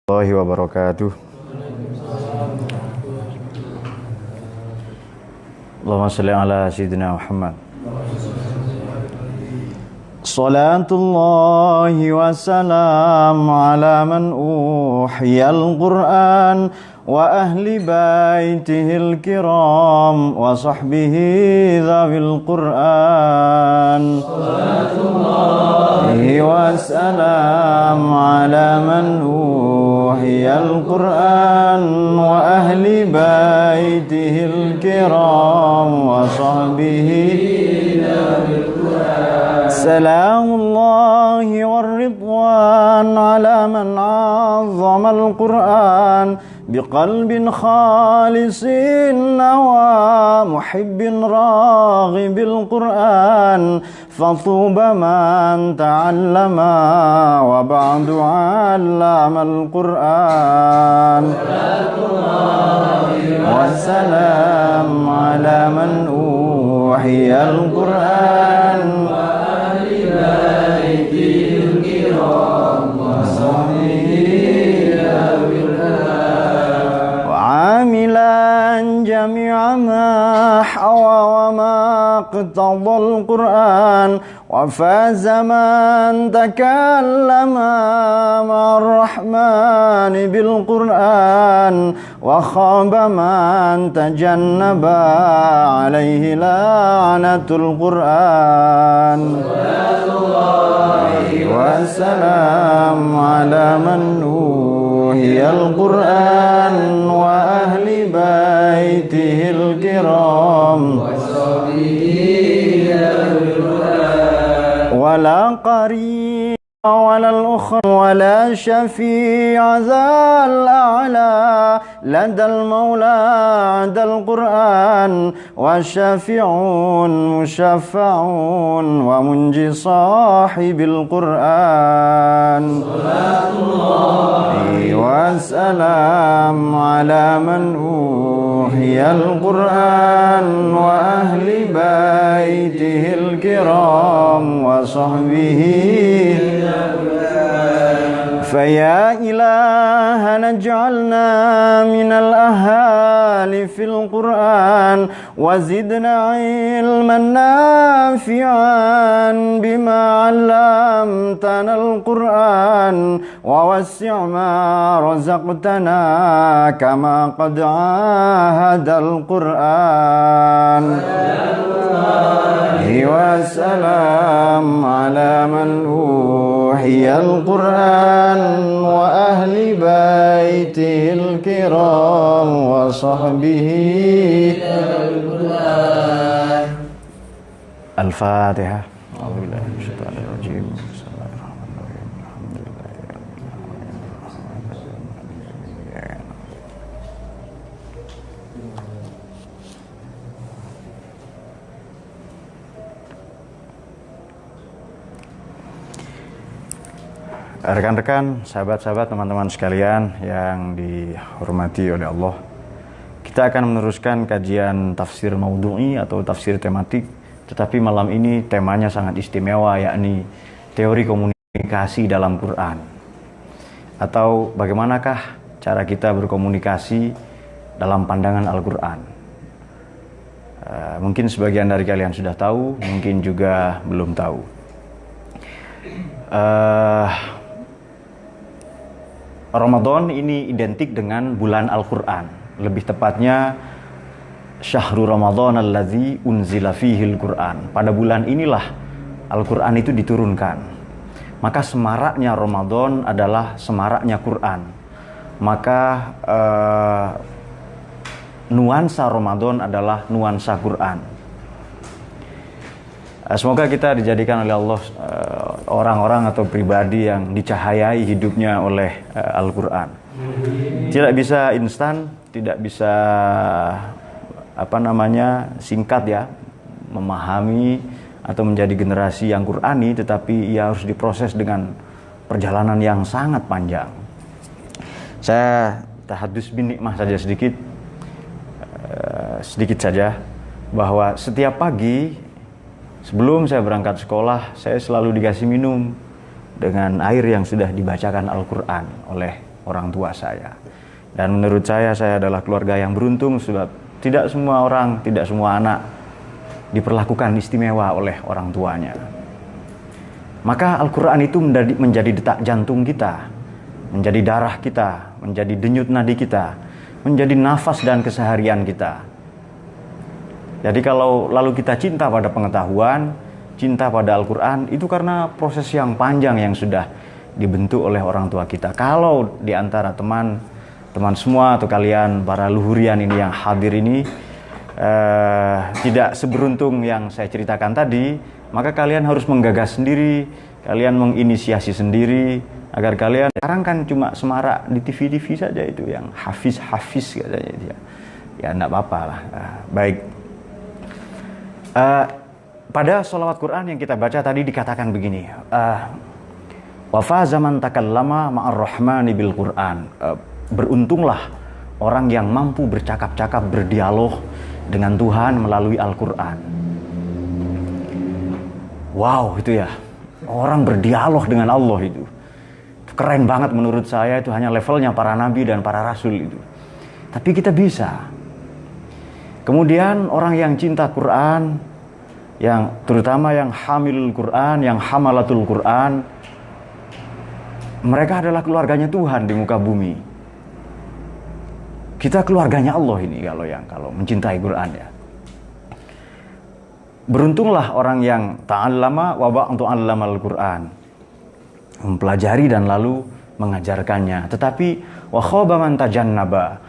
Warahmatullahi wabarakatuh. Allahumma shalli ala sayyidina Muhammad. Salatullahi wa salam ala man uhiyal Qur'an wa ahli baitihil kiram wa sahbihi dhawil Qur'an. Salatullahi wa salam ala man uhiyal Qur'an wa ahli baitihil kiram wa sahbihi dhawil Qur'an. Salamullahi warridwan ala man azzama al-Qur'an biqalbin khalisin wa muhibbin raghibil Qur'an fatuba man ta'allama wa ba'du 'allama al-Qur'an. Wassalam ala man uhiya al-Qur'an عاملا جميع ما حوى وما اقتضى القرآن وفاز من تكلم مع الرحمن بالقرآن وخاب من تجنب عليه لعنة القرآن. والسلام على من أوحي القرآن وأهل بيته الكرام ولا قريب ولا الأخر ولا شفيع ذا الأعلى لدى المولى عند القرآن والشافعون مشفعون ومنجي صاحب القرآن. صلاة الله والسلام على من أوحي القرآن وأهل بيته الكرام وصحبه. فيا إلهنا اجعلنا من الأهالي في القرآن وزدنا علما نافعا بما علمتنا القرآن ووسع ما رزقتنا كما قد عاهد القرآن. والسلام على من أوحي القرآن وأهل بيته الكرام وصحبه. الفاتحة. أعوذ بالله من الشيطان الرجيم. Rekan-rekan, sahabat-sahabat, teman-teman sekalian yang dihormati oleh Allah, kita akan meneruskan kajian tafsir maudhu'i atau tafsir tematik, tetapi malam ini temanya sangat istimewa, yakni teori komunikasi dalam Quran, atau bagaimanakah cara kita berkomunikasi dalam pandangan Al-Quran. Mungkin sebagian dari kalian sudah tahu, mungkin juga belum tahu. Ramadan ini identik dengan bulan Al-Quran. Lebih tepatnya Syahrul Ramadan alladzi unzila fihil Quran. Pada bulan inilah Al-Quran itu diturunkan. Maka semaraknya Ramadan adalah semaraknya Quran. Maka nuansa Ramadan adalah nuansa Quran. Semoga kita dijadikan oleh Allah orang-orang atau pribadi yang dicahayai hidupnya oleh Al-Quran. Tidak bisa instan, tidak bisa singkat ya, memahami atau menjadi generasi yang Qurani, tetapi ia harus diproses dengan perjalanan yang sangat panjang. Saya tahadus bin nikmah saja sedikit saja, bahwa setiap pagi sebelum saya berangkat sekolah, saya selalu dikasih minum dengan air yang sudah dibacakan Al-Quran oleh orang tua saya. Dan menurut saya adalah keluarga yang beruntung sebab tidak semua orang, tidak semua anak diperlakukan istimewa oleh orang tuanya. Maka Al-Quran itu menjadi detak jantung kita, menjadi darah kita, menjadi denyut nadi kita, menjadi nafas dan keseharian kita. Jadi kalau lalu kita cinta pada pengetahuan, cinta pada Al-Quran, itu karena proses yang panjang yang sudah dibentuk oleh orang tua kita. Kalau di antara teman semua atau kalian para luhurian ini yang hadir ini tidak seberuntung yang saya ceritakan tadi, maka kalian harus menggagas sendiri, kalian menginisiasi sendiri, agar kalian, sekarang kan cuma semarak di TV-TV saja itu yang hafiz katanya dia. Ya enggak apa-apa lah. Baik. Pada sholawat Quran yang kita baca tadi dikatakan begini, wa faza man takallama ma'ar rahmani bil Quran. Beruntunglah orang yang mampu bercakap-cakap, berdialog dengan Tuhan melalui Al-Quran. Wow, itu ya. Orang berdialog dengan Allah itu keren banget menurut saya, itu hanya levelnya para nabi dan para rasul itu. Tapi kita bisa. Kemudian orang yang cinta Quran, yang terutama yang hamilul Quran, yang hamalatul Quran, mereka adalah keluarganya Tuhan di muka bumi. Kita keluarganya Allah ini kalau mencintai Quran ya. Beruntunglah orang yang ta'allama wa ba'du 'allamal Quran, mempelajari dan lalu mengajarkannya. Tetapi wa khaba man tajannaba,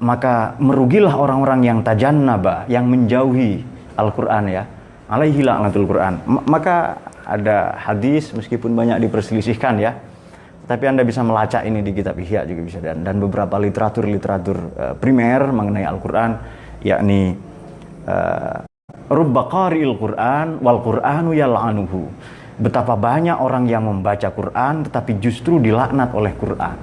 maka merugilah orang-orang yang tajannaba, yang menjauhi Al-Quran ya. Alaihi la'natul Quran. Maka ada hadis meskipun banyak diperselisihkan ya, tapi Anda bisa melacak ini di kitab Ihya juga bisa, dan beberapa literatur primer mengenai Al-Quran, yakni rubba qari'il Quran wal Qur'anu yal'anuhu. Betapa banyak orang yang membaca Quran tetapi justru dilaknat oleh Quran.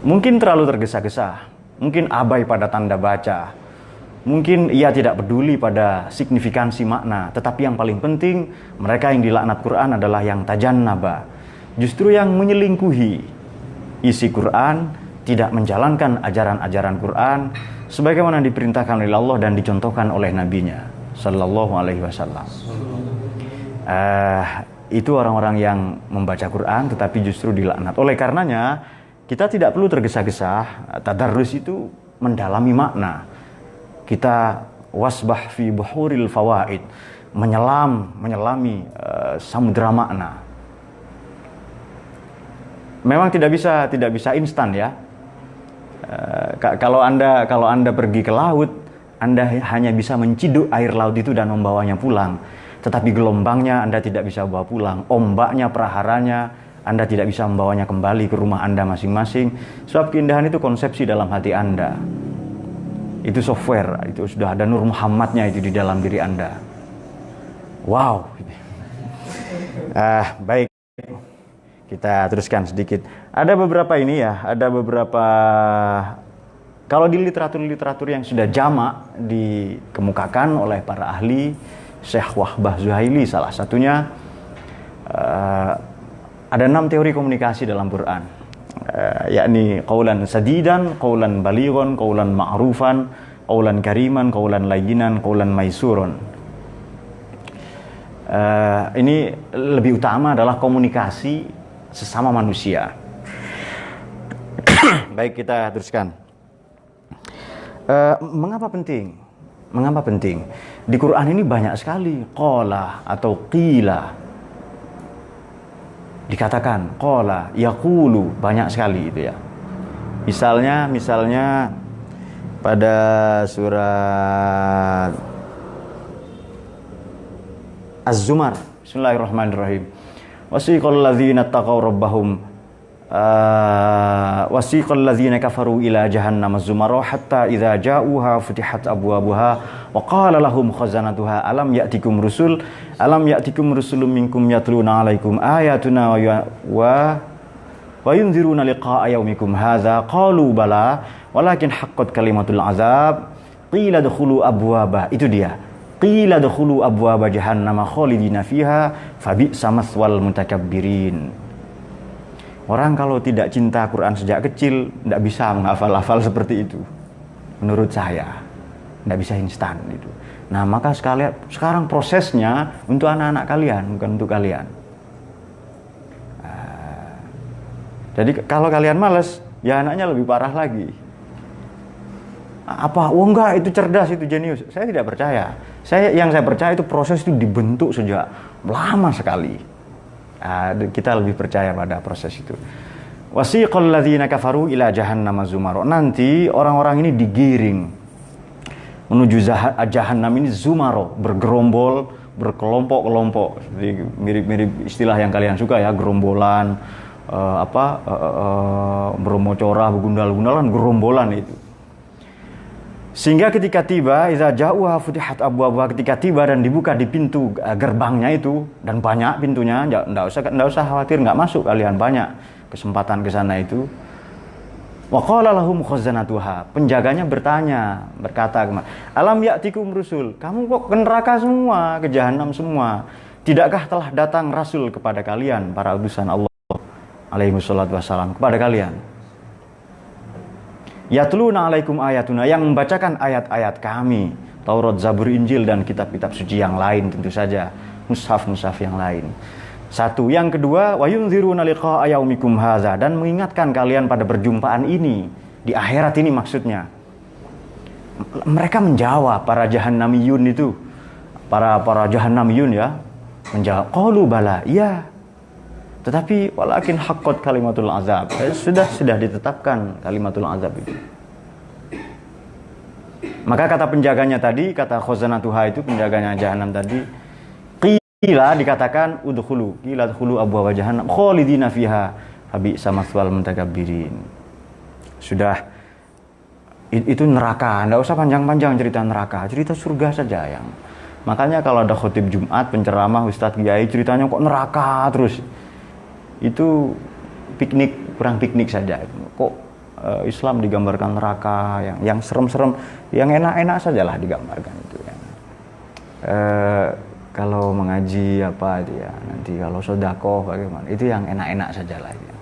Mungkin terlalu tergesa-gesa, mungkin abai pada tanda baca, mungkin ia tidak peduli pada signifikansi makna. Tetapi yang paling penting, mereka yang dilaknat Quran adalah yang tajannaba, justru yang menyelingkuhi isi Quran, tidak menjalankan ajaran-ajaran Quran sebagaimana diperintahkan oleh Allah dan dicontohkan oleh nabinya sallallahu alaihi wasallam. Itu orang-orang yang membaca Quran tetapi justru dilaknat. Oleh karenanya kita tidak perlu tergesa-gesa. Tadarrus itu mendalami makna. Kita wasbah fi buhuril fawaid, menyelami samudra makna. Memang tidak bisa instan ya. Kalau Anda pergi ke laut, Anda hanya bisa menciduk air laut itu dan membawanya pulang. Tetapi gelombangnya Anda tidak bisa bawa pulang, ombaknya, praharanya Anda tidak bisa membawanya kembali ke rumah Anda masing-masing. Sebab keindahan itu konsepsi dalam hati Anda. Itu software, itu sudah ada Nur Muhammadnya itu di dalam diri Anda. Wow. Baik. Kita teruskan sedikit. Ada beberapa kalau di literatur yang sudah jamak dikemukakan oleh para ahli, Syekh Wahbah Zuhaili salah satunya, ada 6 teori komunikasi dalam Quran, yakni qaulan sadidan, qaulan balighan, qaulan ma'rufan, qaulan kariman, qaulan layyinan, qaulan maisurun. Ini lebih utama adalah komunikasi sesama manusia. Baik, kita teruskan. Mengapa penting? Di Quran ini banyak sekali qala atau qila. Dikatakan qala, yaqulu, banyak sekali itu ya. Misalnya pada surat Az-Zumar, bismillahirrahmanirrahim. Wasiqal ladzina taqaw rabbahum wasiqal ladzina kafaru ila jahannam zumara hatta idza ja'uha futihat abwabuha wa qala lahum khazanatuha alam ya'tikum rusulun minkum yatluna 'alaikum ayatuna wa yunziruna liqa'a yaumikum hadza qalu bala walakin haqqat kalimatul azab qila dkhulu abwaba. Itu dia, qila dkhulu abwaba jahannam khalidina fiha fabi'sa mathwal mutakabbirin. Orang kalau tidak cinta Quran sejak kecil, tidak bisa menghafal-hafal seperti itu. Menurut saya, tidak bisa instan itu. Nah, maka sekarang prosesnya untuk anak-anak kalian, bukan untuk kalian. Jadi kalau kalian malas, ya anaknya lebih parah lagi. Apa? Oh enggak, itu cerdas, itu jenius. Saya tidak percaya. Yang saya percaya itu proses itu dibentuk sejak lama sekali. Kita lebih percaya pada proses itu. Wasiqal ladzina kafaru ila jahannam zumaro. Nanti orang-orang ini digiring menuju jahannam ini zumaro, bergerombol, berkelompok-kelompok. Mirip-mirip istilah yang kalian suka ya, gerombolan, bermocora, begundal-gundalan, gerombolan itu. Sehingga ketika tiba, iza ja'uha futihat abwabuha, ketika tiba dan dibuka di pintu gerbangnya itu, dan banyak pintunya, enggak usah khawatir enggak masuk kalian, banyak kesempatan ke sana itu. Wa qala lahum khazanatuha, penjaganya berkata, alam ya'tikum rusul, kamu kok ke neraka semua, ke jahanam semua, tidakkah telah datang rasul kepada kalian, para utusan Allah alaihi wassalatu wassalam, kepada kalian? Yatluna alaikum ayatuna, yang membacakan ayat-ayat kami, Taurat, Zabur, Injil, dan kitab-kitab suci yang lain tentu saja, mushaf-mushaf yang lain. Satu, yang kedua, wa yunziruna liqa'a yaumikum hadza, dan mengingatkan kalian pada perjumpaan ini, di akhirat ini maksudnya. Mereka menjawab, para jahannamiyun itu, para jahannamiyun ya, menjawab, qalu bala, iya. Tetapi walakin haqqat kalimatul azab, sudah ditetapkan kalimatul azab itu. Maka kata penjaganya tadi, kata khazanatuha itu, penjaganya jahanam tadi, qila dikatakan udkhulu, qila udkhulu abwaaba jahannam khalidina fiha fabi'sa mathwal mutakabbirin. Sudah itu neraka, enggak usah panjang-panjang cerita neraka, cerita surga saja yang. Makanya kalau ada khotib Jumat, penceramah, ustadz kiai ceritanya kok neraka terus. Itu kurang piknik saja. Kok Islam digambarkan neraka yang serem-serem, yang enak-enak sajalah digambarkan itu ya. Kalau mengaji apa itu ya, nanti kalau sedekah bagaimana, itu yang enak-enak sajalah ya.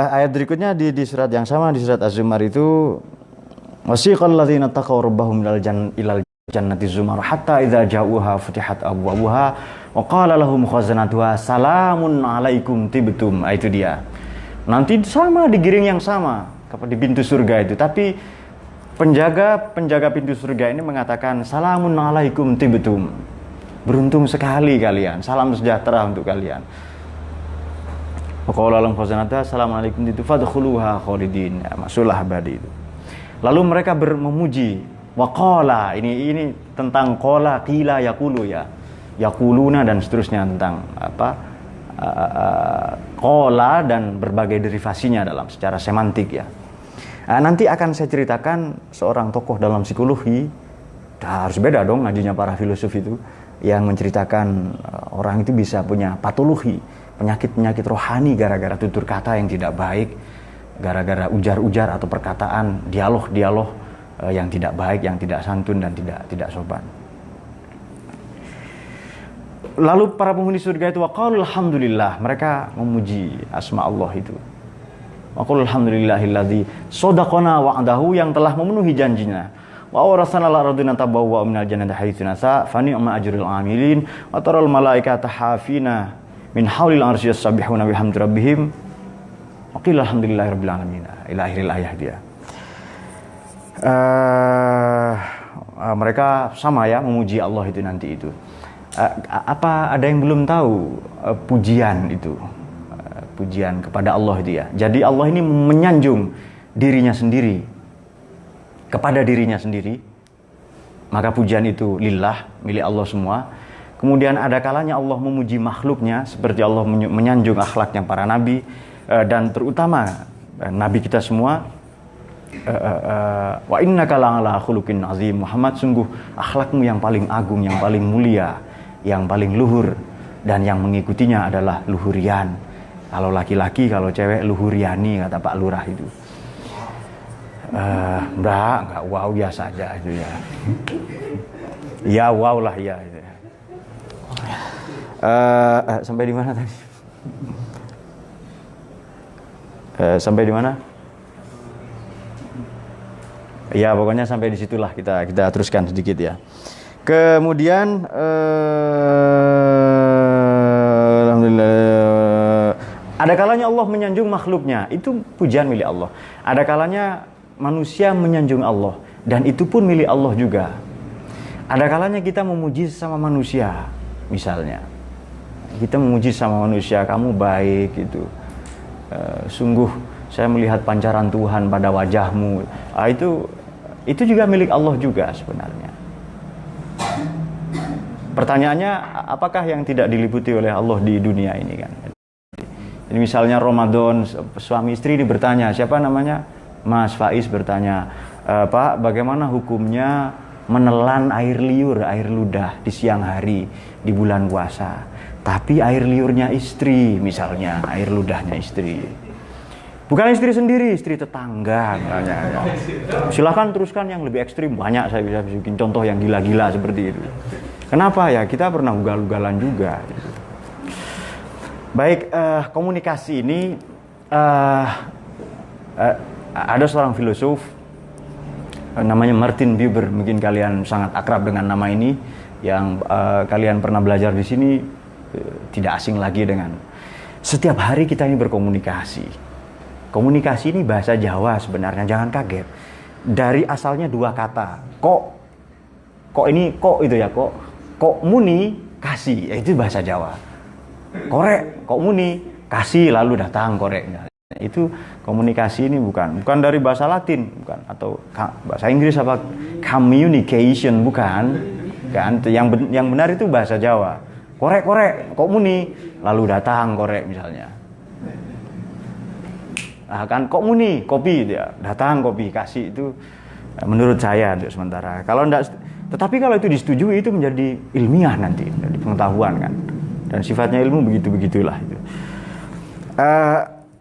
Ayat berikutnya di surat yang sama, di surat Az-Zumar itu, wasiqal ladzina taqaw rabbahum ilal jannati zumar hatta idza ja'uha futihat abwabuha wa qala lahum khazanatuha salamun alaikum tibtum. Itu dia. Nanti sama, digiring yang sama di pintu surga itu, tapi penjaga pintu surga ini mengatakan salamun alaikum tibtum. Beruntung sekali kalian, salam sejahtera untuk kalian. Wa qala lahum khazanatuha salamun alaikum tibtum fadkhuluha khalidin. Ya, masuklah abadi itu. Lalu mereka memuji wa qala, ini tentang qala, qila, yaqulu ya. Yaquluna dan seterusnya, tentang qala dan berbagai derivasinya dalam secara semantik ya. Nanti akan saya ceritakan seorang tokoh dalam psikologi, harus beda dong ngajinya para filosof itu, yang menceritakan orang itu bisa punya patologi, penyakit rohani gara-gara tutur kata yang tidak baik, gara-gara ujar-ujar atau perkataan, dialog yang tidak baik, yang tidak santun dan tidak sopan. Lalu para penghuni surga itu waqalul alhamdulillah, mereka memuji asma Allah itu. Waqalul alhamdulillahilladzi shadaqana wa'dahu, yang telah memenuhi janjinya. Wa awrasana al-ardina tabawwa minal jannati haitsu nasa fa ni'ma ajrul amilin wa taral malaikata hafina min haulil arsy yasabbihuna bihamdi rabbihim wa qila alhamdulillahirabbil alamin. Ila akhiril ayat dia. Mereka sama ya memuji Allah itu nanti itu. Apa ada yang belum tahu pujian itu, pujian kepada Allah itu ya. Jadi Allah ini menyanjung dirinya sendiri kepada dirinya sendiri, maka pujian itu lillah, milik Allah semua. Kemudian ada kalanya Allah memuji makhluknya, seperti Allah menyanjung akhlaknya para nabi, dan terutama nabi kita semua. Wa innaka la'ala khuluqin azim, Muhammad, sungguh akhlakmu yang paling agung, yang paling mulia, yang paling luhur, dan yang mengikutinya adalah luhurian. Kalau laki-laki, kalau cewek luhuriani, kata Pak Lurah itu. Enggak wow, biasa aja itu ya. Ya wow lah ya. Sampai di mana tadi? Sampai di mana? Ya, pokoknya sampai di situlah kita teruskan sedikit ya. Kemudian alhamdulillah, ada kalanya Allah menyanjung makhluknya, itu pujian milik Allah. Ada kalanya manusia menyanjung Allah, dan itu pun milik Allah juga. Ada kalanya kita memuji sama manusia, misalnya kita memuji sama manusia, kamu baik gitu. Sungguh saya melihat pancaran Tuhan pada wajahmu. Itu juga milik Allah juga sebenarnya. Pertanyaannya, apakah yang tidak diliputi oleh Allah di dunia ini kan? Jadi misalnya Ramadan, suami istri ini bertanya, siapa namanya? Mas Faiz bertanya, Pak, bagaimana hukumnya menelan air liur, air ludah di siang hari di bulan puasa? Tapi air liurnya istri, misalnya air ludahnya istri, bukan istri sendiri, istri tetangga misalnya. Ya. Silahkan teruskan yang lebih ekstrim, banyak saya bisa bikin contoh yang gila-gila seperti itu. Kenapa ya? Kita pernah ugal-ugalan juga. Baik, komunikasi ini ada seorang filosof namanya Martin Buber, mungkin kalian sangat akrab dengan nama ini, yang kalian pernah belajar di sini. Tidak asing lagi dengan setiap hari kita ini berkomunikasi. Komunikasi ini bahasa Jawa sebenarnya, jangan kaget. Dari asalnya dua kata. Kok ini kok itu ya, kok muni kasih, ya itu bahasa Jawa. Korek, kok muni kasih lalu datang korek. Itu komunikasi ini bukan dari bahasa Latin, bukan, atau bahasa Inggris apa communication, bukan. Kan yang benar itu bahasa Jawa. Korek, kok muni, lalu datang korek misalnya. Nah, kan kok muni, kopi dia, datang kopi, kasih, itu menurut saya untuk sementara. Tetapi kalau itu disetujui itu menjadi ilmiah nanti, menjadi pengetahuan kan. Dan sifatnya ilmu begitulah itu.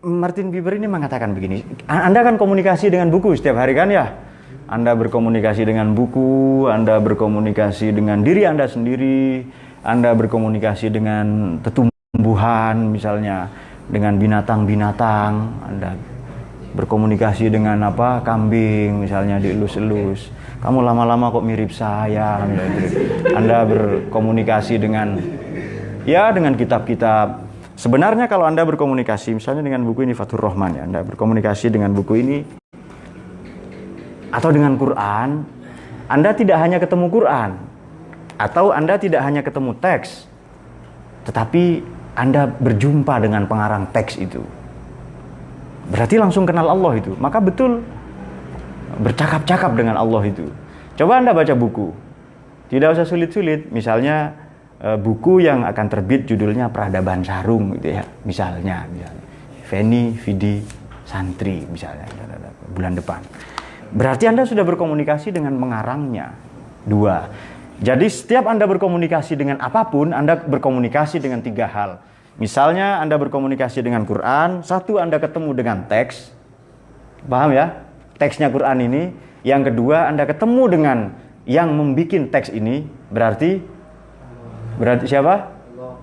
Martin Buber ini mengatakan begini, Anda kan komunikasi dengan buku setiap hari kan ya? Anda berkomunikasi dengan buku, Anda berkomunikasi dengan diri Anda sendiri, Anda berkomunikasi dengan tumbuhan misalnya, dengan binatang-binatang, Anda berkomunikasi dengan kambing misalnya, dielus-elus. Kamu lama-lama kok mirip saya misalnya. Anda berkomunikasi dengan kitab-kitab. Sebenarnya kalau Anda berkomunikasi misalnya dengan buku ini Fathur Rahman ya, Anda berkomunikasi dengan buku ini atau dengan Quran, Anda tidak hanya ketemu Quran, atau Anda tidak hanya ketemu teks, tetapi Anda berjumpa dengan pengarang teks itu. Berarti langsung kenal Allah itu. Maka betul bercakap-cakap dengan Allah itu. Coba Anda baca buku, tidak usah sulit-sulit. Misalnya buku yang akan terbit judulnya Peradaban Sarung gitu ya, misalnya Feni Vidi Santri misalnya, bulan depan. Berarti Anda sudah berkomunikasi dengan pengarangnya. 2. Jadi setiap Anda berkomunikasi dengan apapun, Anda berkomunikasi dengan 3 hal. Misalnya Anda berkomunikasi dengan Quran, 1 Anda ketemu dengan teks. Paham ya? Teksnya Quran ini. Yang kedua, Anda ketemu dengan yang membikin teks ini. Berarti siapa? Allah.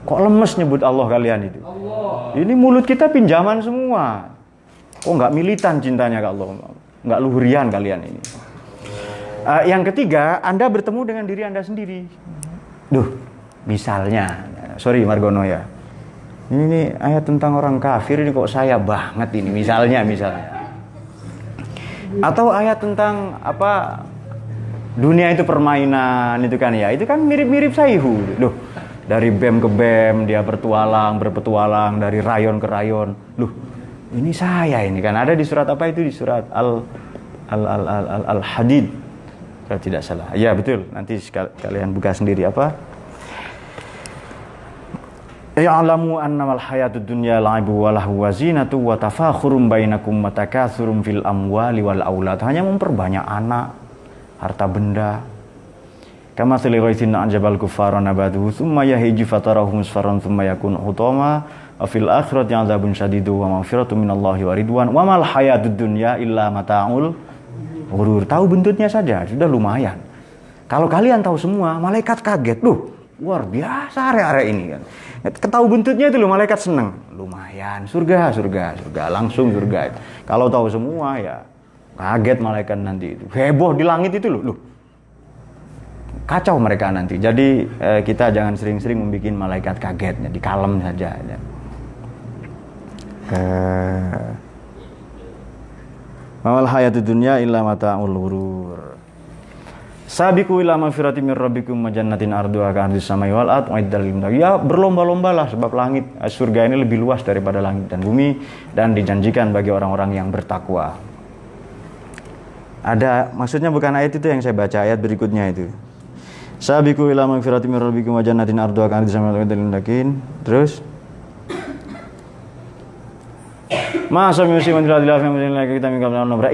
Kok lemes nyebut Allah kalian itu? Allah. Ini mulut kita pinjaman semua. Kok nggak militan cintanya ke Allah? Nggak luhurian kalian ini. Yang ketiga, Anda bertemu dengan diri Anda sendiri. Misalnya, sorry Margono ya, ini ayat tentang orang kafir ini kok saya banget ini, misalnya. Atau ayat tentang dunia itu permainan itu kan ya, itu kan mirip-mirip Saihu. Dari BEM ke BEM dia berpetualang dari rayon ke rayon. Ini saya ini kan ada di surat apa itu, di surat Al-Hadid. Kalau tidak salah. Ya betul. Nanti kalian buka sendiri Ya'lamu annamal hayatud dunya la'ibu wa lahu wa zinatu wa tafakhurum bainakum wa takatsurum fil amwali wal aulad. Hanya memperbanyak anak, harta benda. Kama ghaitin anjabal kuffara nabatuhu thumma yahiju fatarahu musfarran thumma yakun hutama wa fil akhirati 'adzabun syadidu wa maghfiratun minallahi wa ridwan wa mal hayatud dunya illa mata'ul ghurur. Tahu bentuknya saja sudah lumayan. Kalau kalian tahu semua, malaikat kaget. luar biasa area-area ini kan. Tahu buntutnya itu loh, malaikat seneng. Lumayan, surga, langsung surga. Kalau tahu semua ya kaget malaikat nanti itu. Heboh di langit itu loh. Kacau mereka nanti. Jadi kita jangan sering-sering membuat malaikat kaget, jadi kalem saja. Ya. Mamal hayatud dunya illa mata'ul ghurur. Sabiqu ila magfiratin mir rabbikum wa jannatin arduha ka'ardis samai wal ard uiddat lil muttaqin. Ya, berlomba-lombalah sebab langit surga ini lebih luas daripada langit dan bumi dan dijanjikan bagi orang-orang yang bertakwa. Ada maksudnya bukan ayat itu yang saya baca, ayat berikutnya itu. Sabiqu ila magfiratin mir rabbikum wa jannatin arduha ka'ardis samai wal ard uiddat lil muttaqin. Terus Ma sami'usi man la kita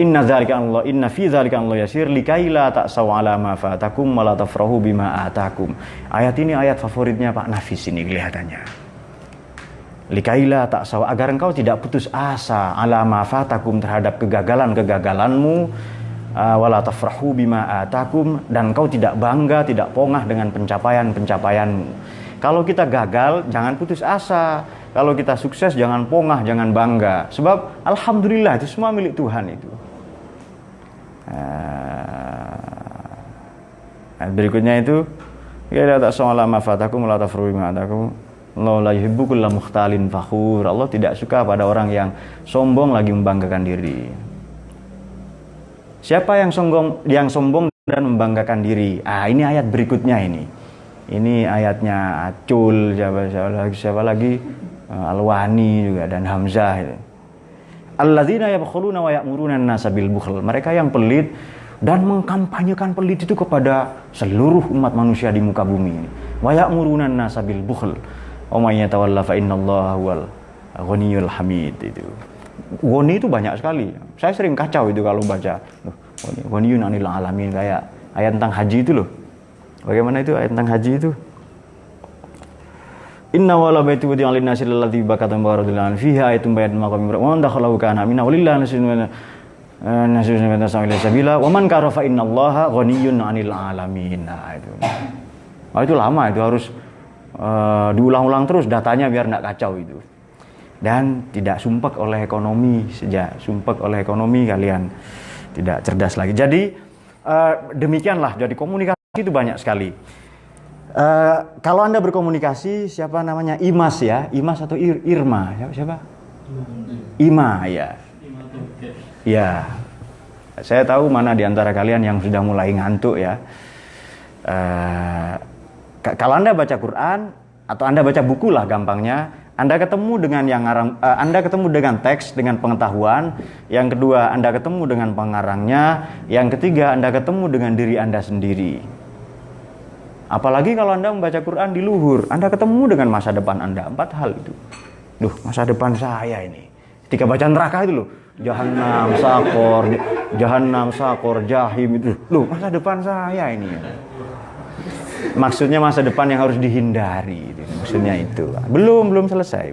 inna dzalika Allah inna fi dzalika Allah yasir likaila ta'saw ala ma fatakum wa la tafrahu bima atakum. Ayat ini ayat favoritnya Pak Nafis ini kelihatannya. Likaila ta'saw, agar engkau tidak putus asa ala ma fatakum, terhadap kegagalan-kegagalanmu, wa la tafrahu bima atakum, dan engkau tidak bangga, tidak pongah dengan pencapaian-pencapaianmu. Kalau kita gagal jangan putus asa. Kalau kita sukses jangan pongah, jangan bangga. Sebab alhamdulillah itu semua milik Tuhan itu. Berikutnya itu ya tak soala ma fatakum la tafru bima atakum. Allah la yuhibbu kulla mukhtalin fakhur. Allah tidak suka pada orang yang sombong lagi membanggakan diri. Siapa yang sombong dan membanggakan diri? Ini ayat berikutnya ini. Ini ayatnya Acul, siapa lagi? Al-Wani juga dan Hamzah itu. Alladzina yabkhuluna wa ya'muruna an-nasa bil bukhl. Mereka yang pelit dan mengkampanyekan pelit itu kepada seluruh umat manusia di muka bumi ini. Wa ya'muruna an-nasa bil bukhl. Wa may yatawalla fa innallaha huwal ghaniyyul hamid itu. Ghani itu banyak sekali. Saya sering kacau itu kalau baca. Ghaniyyun 'anil 'alamin, kayak ayat tentang haji itu loh. Bagaimana itu ayat tentang haji itu? Inna wala baitu wudi alin nasir alladhi bakatan baradillan fiha ayatun bayatun maqam ibrahim wa man dakhalahu kana amina walillahi nasirun sabila wa man karafa innallaha ghaniyyun 'anil 'alamin. Itu lama, itu harus diulang-ulang terus datanya biar enggak kacau itu. Dan tidak sumpek oleh ekonomi saja. Sumpek oleh ekonomi kalian tidak cerdas lagi. Jadi demikianlah, jadi komunikasi itu banyak sekali. Kalau Anda berkomunikasi, siapa namanya? Imas ya, Imas atau Irma? Siapa? Ima ya. Ya. Saya tahu mana di antara kalian yang sudah mulai ngantuk ya. Kalau Anda baca Quran atau Anda baca buku lah gampangnya, Anda ketemu dengan Anda ketemu dengan teks, dengan pengetahuan. Yang kedua, Anda ketemu dengan pengarangnya. Yang ketiga, Anda ketemu dengan diri Anda sendiri. Apalagi kalau Anda membaca Quran di luhur, Anda ketemu dengan masa depan Anda. 4 hal itu. Masa depan saya ini. Ketika baca neraka itu loh, Jahannam, Sakor, Jahim itu. Masa depan saya ini. Maksudnya masa depan yang harus dihindari. Maksudnya itu. Belum selesai.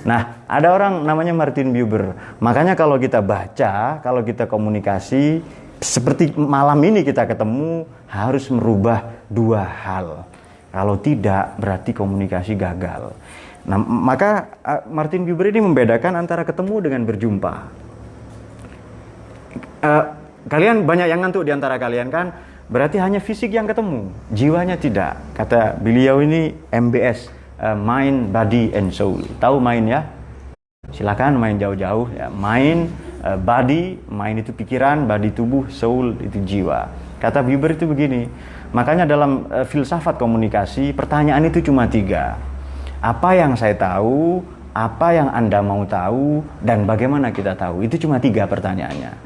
Nah, ada orang namanya Martin Buber. Makanya kalau kita baca, kalau kita komunikasi, seperti malam ini kita ketemu, harus merubah 2 hal. Kalau tidak, berarti komunikasi gagal. Nah, maka Martin Buber ini membedakan antara ketemu dengan berjumpa. Kalian banyak yang ngantuk di antara kalian kan? Berarti hanya fisik yang ketemu, jiwanya tidak. Kata beliau ini MBS, Mind, Body, and Soul. Tahu mind ya? Silakan main jauh-jauh ya. Mind, body, mind itu pikiran, body tubuh, soul itu jiwa. Kata Buber itu begini. Makanya dalam filsafat komunikasi, pertanyaan itu cuma 3. Apa yang saya tahu, apa yang Anda mau tahu, dan bagaimana kita tahu. Itu cuma 3 pertanyaannya.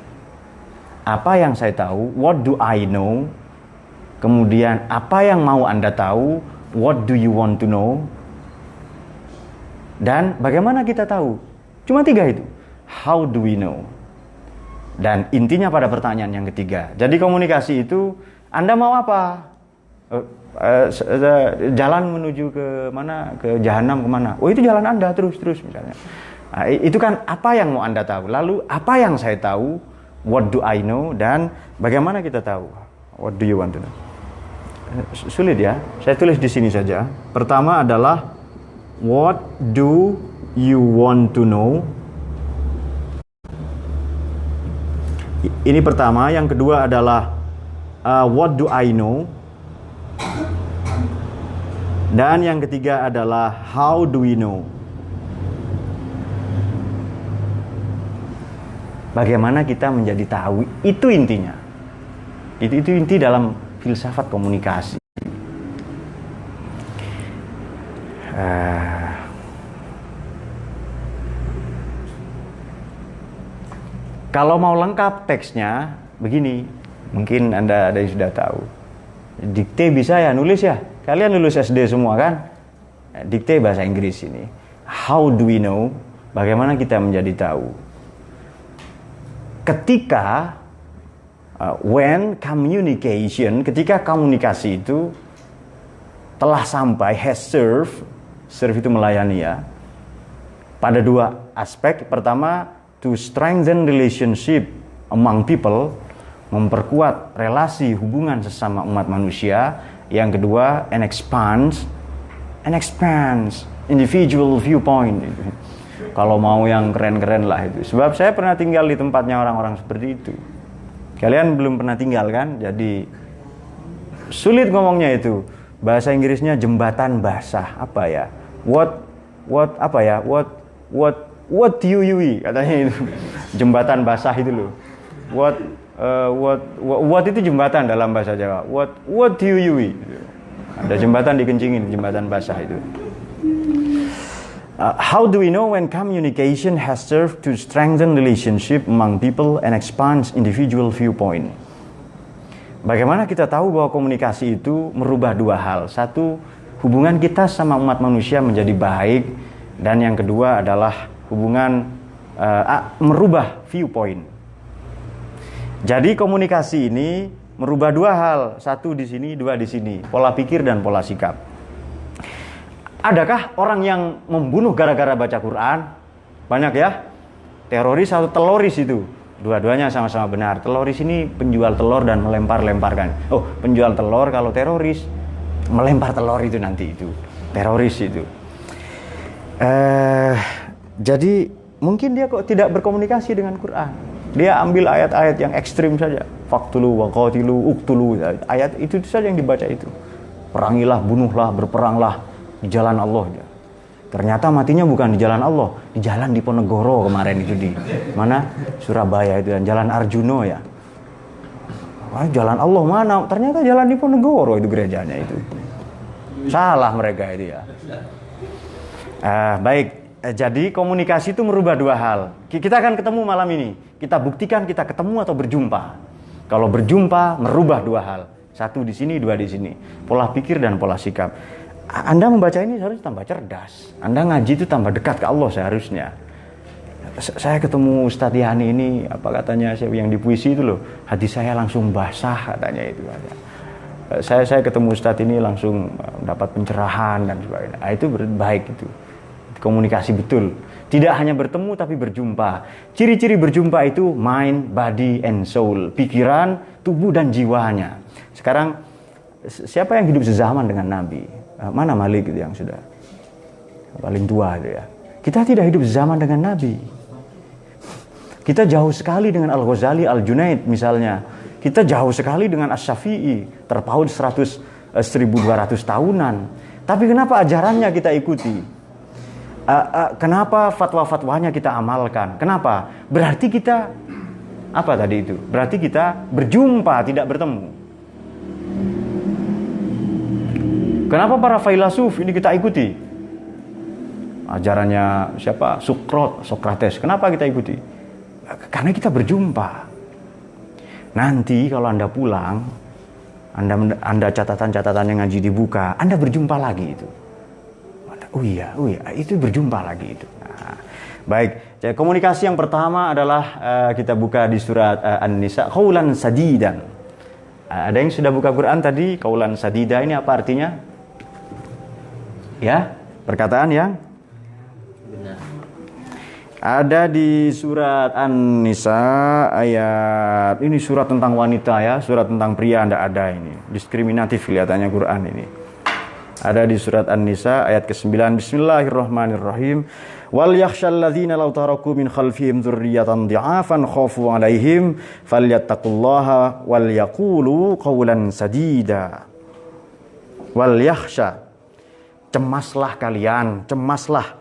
Apa yang saya tahu, what do I know? Kemudian apa yang mau Anda tahu, what do you want to know? Dan bagaimana kita tahu? Cuma 3 itu. How do we know? Dan intinya pada pertanyaan yang ketiga. Jadi komunikasi itu, Anda mau apa? Jalan menuju ke mana? Ke Jahannam kemana? Oh, itu jalan Anda terus misalnya. Nah, itu kan apa yang mau Anda tahu. Lalu apa yang saya tahu? What do I know? Dan bagaimana kita tahu? What do you want to know? Sulit ya. Saya tulis di sini saja. Pertama adalah what do you want to know? Ini pertama. Yang kedua adalah what do I know? Dan yang ketiga adalah how do we know? Bagaimana kita menjadi tahu? Itu intinya. Itu inti dalam filsafat komunikasi. Kalau mau lengkap teksnya begini, mungkin Anda ada yang sudah tahu. Dikte bisa ya, nulis ya. Kalian lulus SD semua kan? Dikte bahasa Inggris ini. How do we know? Bagaimana kita menjadi tahu? Ketika when communication, ketika komunikasi itu telah sampai, has serve itu melayani ya, pada dua aspek. Pertama, to strengthen relationship among people, memperkuat relasi hubungan sesama umat manusia. Yang kedua, and expands individual viewpoint. Kalau mau yang keren-keren lah itu. Sebab saya pernah tinggal di tempatnya orang-orang seperti itu. Kalian belum pernah tinggal kan? Jadi sulit ngomongnya itu. Bahasa Inggrisnya jembatan basah. Apa ya? What do you katanya itu. Jembatan basah itu loh. What itu jembatan dalam bahasa Jawa. What do you ada jembatan dikencingin, jembatan basah itu. How do we know when communication has served to strengthen relationship among people and expands individual viewpoint? Bagaimana kita tahu bahwa komunikasi itu merubah dua hal. Satu, hubungan kita sama umat manusia menjadi baik. Dan yang kedua adalah hubungan merubah viewpoint. Jadi komunikasi ini merubah dua hal. Satu di sini, dua di sini. Pola pikir dan pola sikap. Adakah orang yang membunuh gara-gara baca Quran? Banyak ya. Teroris atau teloris itu. Dua-duanya sama-sama benar. Teloris ini penjual telur dan melempar-lemparkan. Oh, penjual telur. Kalau teroris, melempar telur itu nanti itu. Teroris itu. Jadi mungkin dia kok tidak berkomunikasi dengan Quran. Dia ambil ayat-ayat yang ekstrim saja. Faktulu, waqatilu, uktulu. Ayat itu saja yang dibaca itu. Perangilah, bunuhlah, berperanglah di jalan Allah. Ternyata matinya bukan di jalan Allah, di jalan Diponegoro kemarin itu, di mana? Surabaya itu, dan jalan Arjuno ya. Wah, jalan Allah mana? Ternyata jalan Diponegoro itu gerejanya itu. Salah mereka itu ya. Baik, jadi komunikasi itu merubah dua hal. Kita akan ketemu malam ini. Kita buktikan kita ketemu atau berjumpa. Kalau berjumpa merubah dua hal. Satu di sini, dua di sini. Pola pikir dan pola sikap. Anda membaca ini harus tambah cerdas. Anda ngaji itu tambah dekat ke Allah seharusnya. Saya ketemu Ustadz Yani ini, apa katanya, yang di puisi itu loh, hati saya langsung basah katanya itu. Saya ketemu Ustadz ini langsung dapat pencerahan dan sebagainya. Itu baik itu. Komunikasi betul. Tidak hanya bertemu tapi berjumpa. Ciri-ciri berjumpa itu mind, body, and soul. Pikiran, tubuh dan jiwanya. Sekarang siapa yang hidup sezaman dengan Nabi? Mana Malik itu yang sudah paling tua itu ya. Kita tidak hidup sezaman dengan Nabi. Kita jauh sekali dengan Al-Ghazali, Al-Junaid misalnya. Kita jauh sekali dengan Asy-Syafi'i, terpaut 1200 tahunan. Tapi kenapa ajarannya kita ikuti? Kenapa fatwa-fatwanya kita amalkan? Kenapa? Berarti kita apa tadi itu? Berarti kita berjumpa, tidak bertemu. Kenapa para filsuf ini kita ikuti? Ajarannya siapa? Sokrates. Kenapa kita ikuti? Karena kita berjumpa. Nanti kalau Anda pulang, Anda catatan-catatan yang ngaji dibuka, Anda berjumpa lagi itu. Oh iya, itu berjumpa lagi itu. Nah, baik, jadi komunikasi yang pertama adalah kita buka di surat An-Nisa, qaulan sadidan. Ada yang sudah buka Quran tadi, qaulan sadida ini apa artinya? Ya, perkataan yang benar. Ada di surat An-Nisa ayat, ini surat tentang wanita ya, surat tentang pria tidak ada ini. Diskriminatif kelihatannya Quran ini. Ada di surat An-Nisa ayat ke-9. Bismillahirrahmanirrahim. Wal yakhshal ladzina law taraku min khalfihim dzurriyyatan dhi'afan khafu 'alaihim falyattaqullaha wal yaqulu qawlan sadida. Wal yakhsha, cemaslah kalian, cemaslah,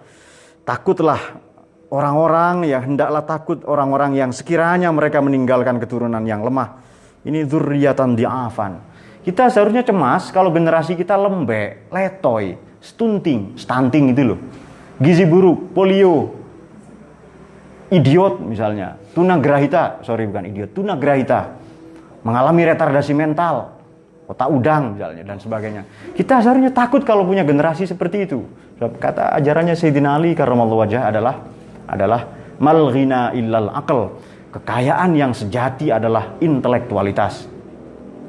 takutlah orang-orang yang hendaklah takut orang-orang yang sekiranya mereka meninggalkan keturunan yang lemah. Ini dzurriyyatan dhi'afan. Kita seharusnya cemas kalau generasi kita lembek, letoy, stunting itu loh. Gizi buruk, polio, idiot misalnya, tunagrahita mengalami retardasi mental, otak udang misalnya dan sebagainya. Kita seharusnya takut kalau punya generasi seperti itu. Kata ajarannya Sayyidina Ali karramallahu wajhah adalah mal ghina illal aql. Kekayaan yang sejati adalah intelektualitas,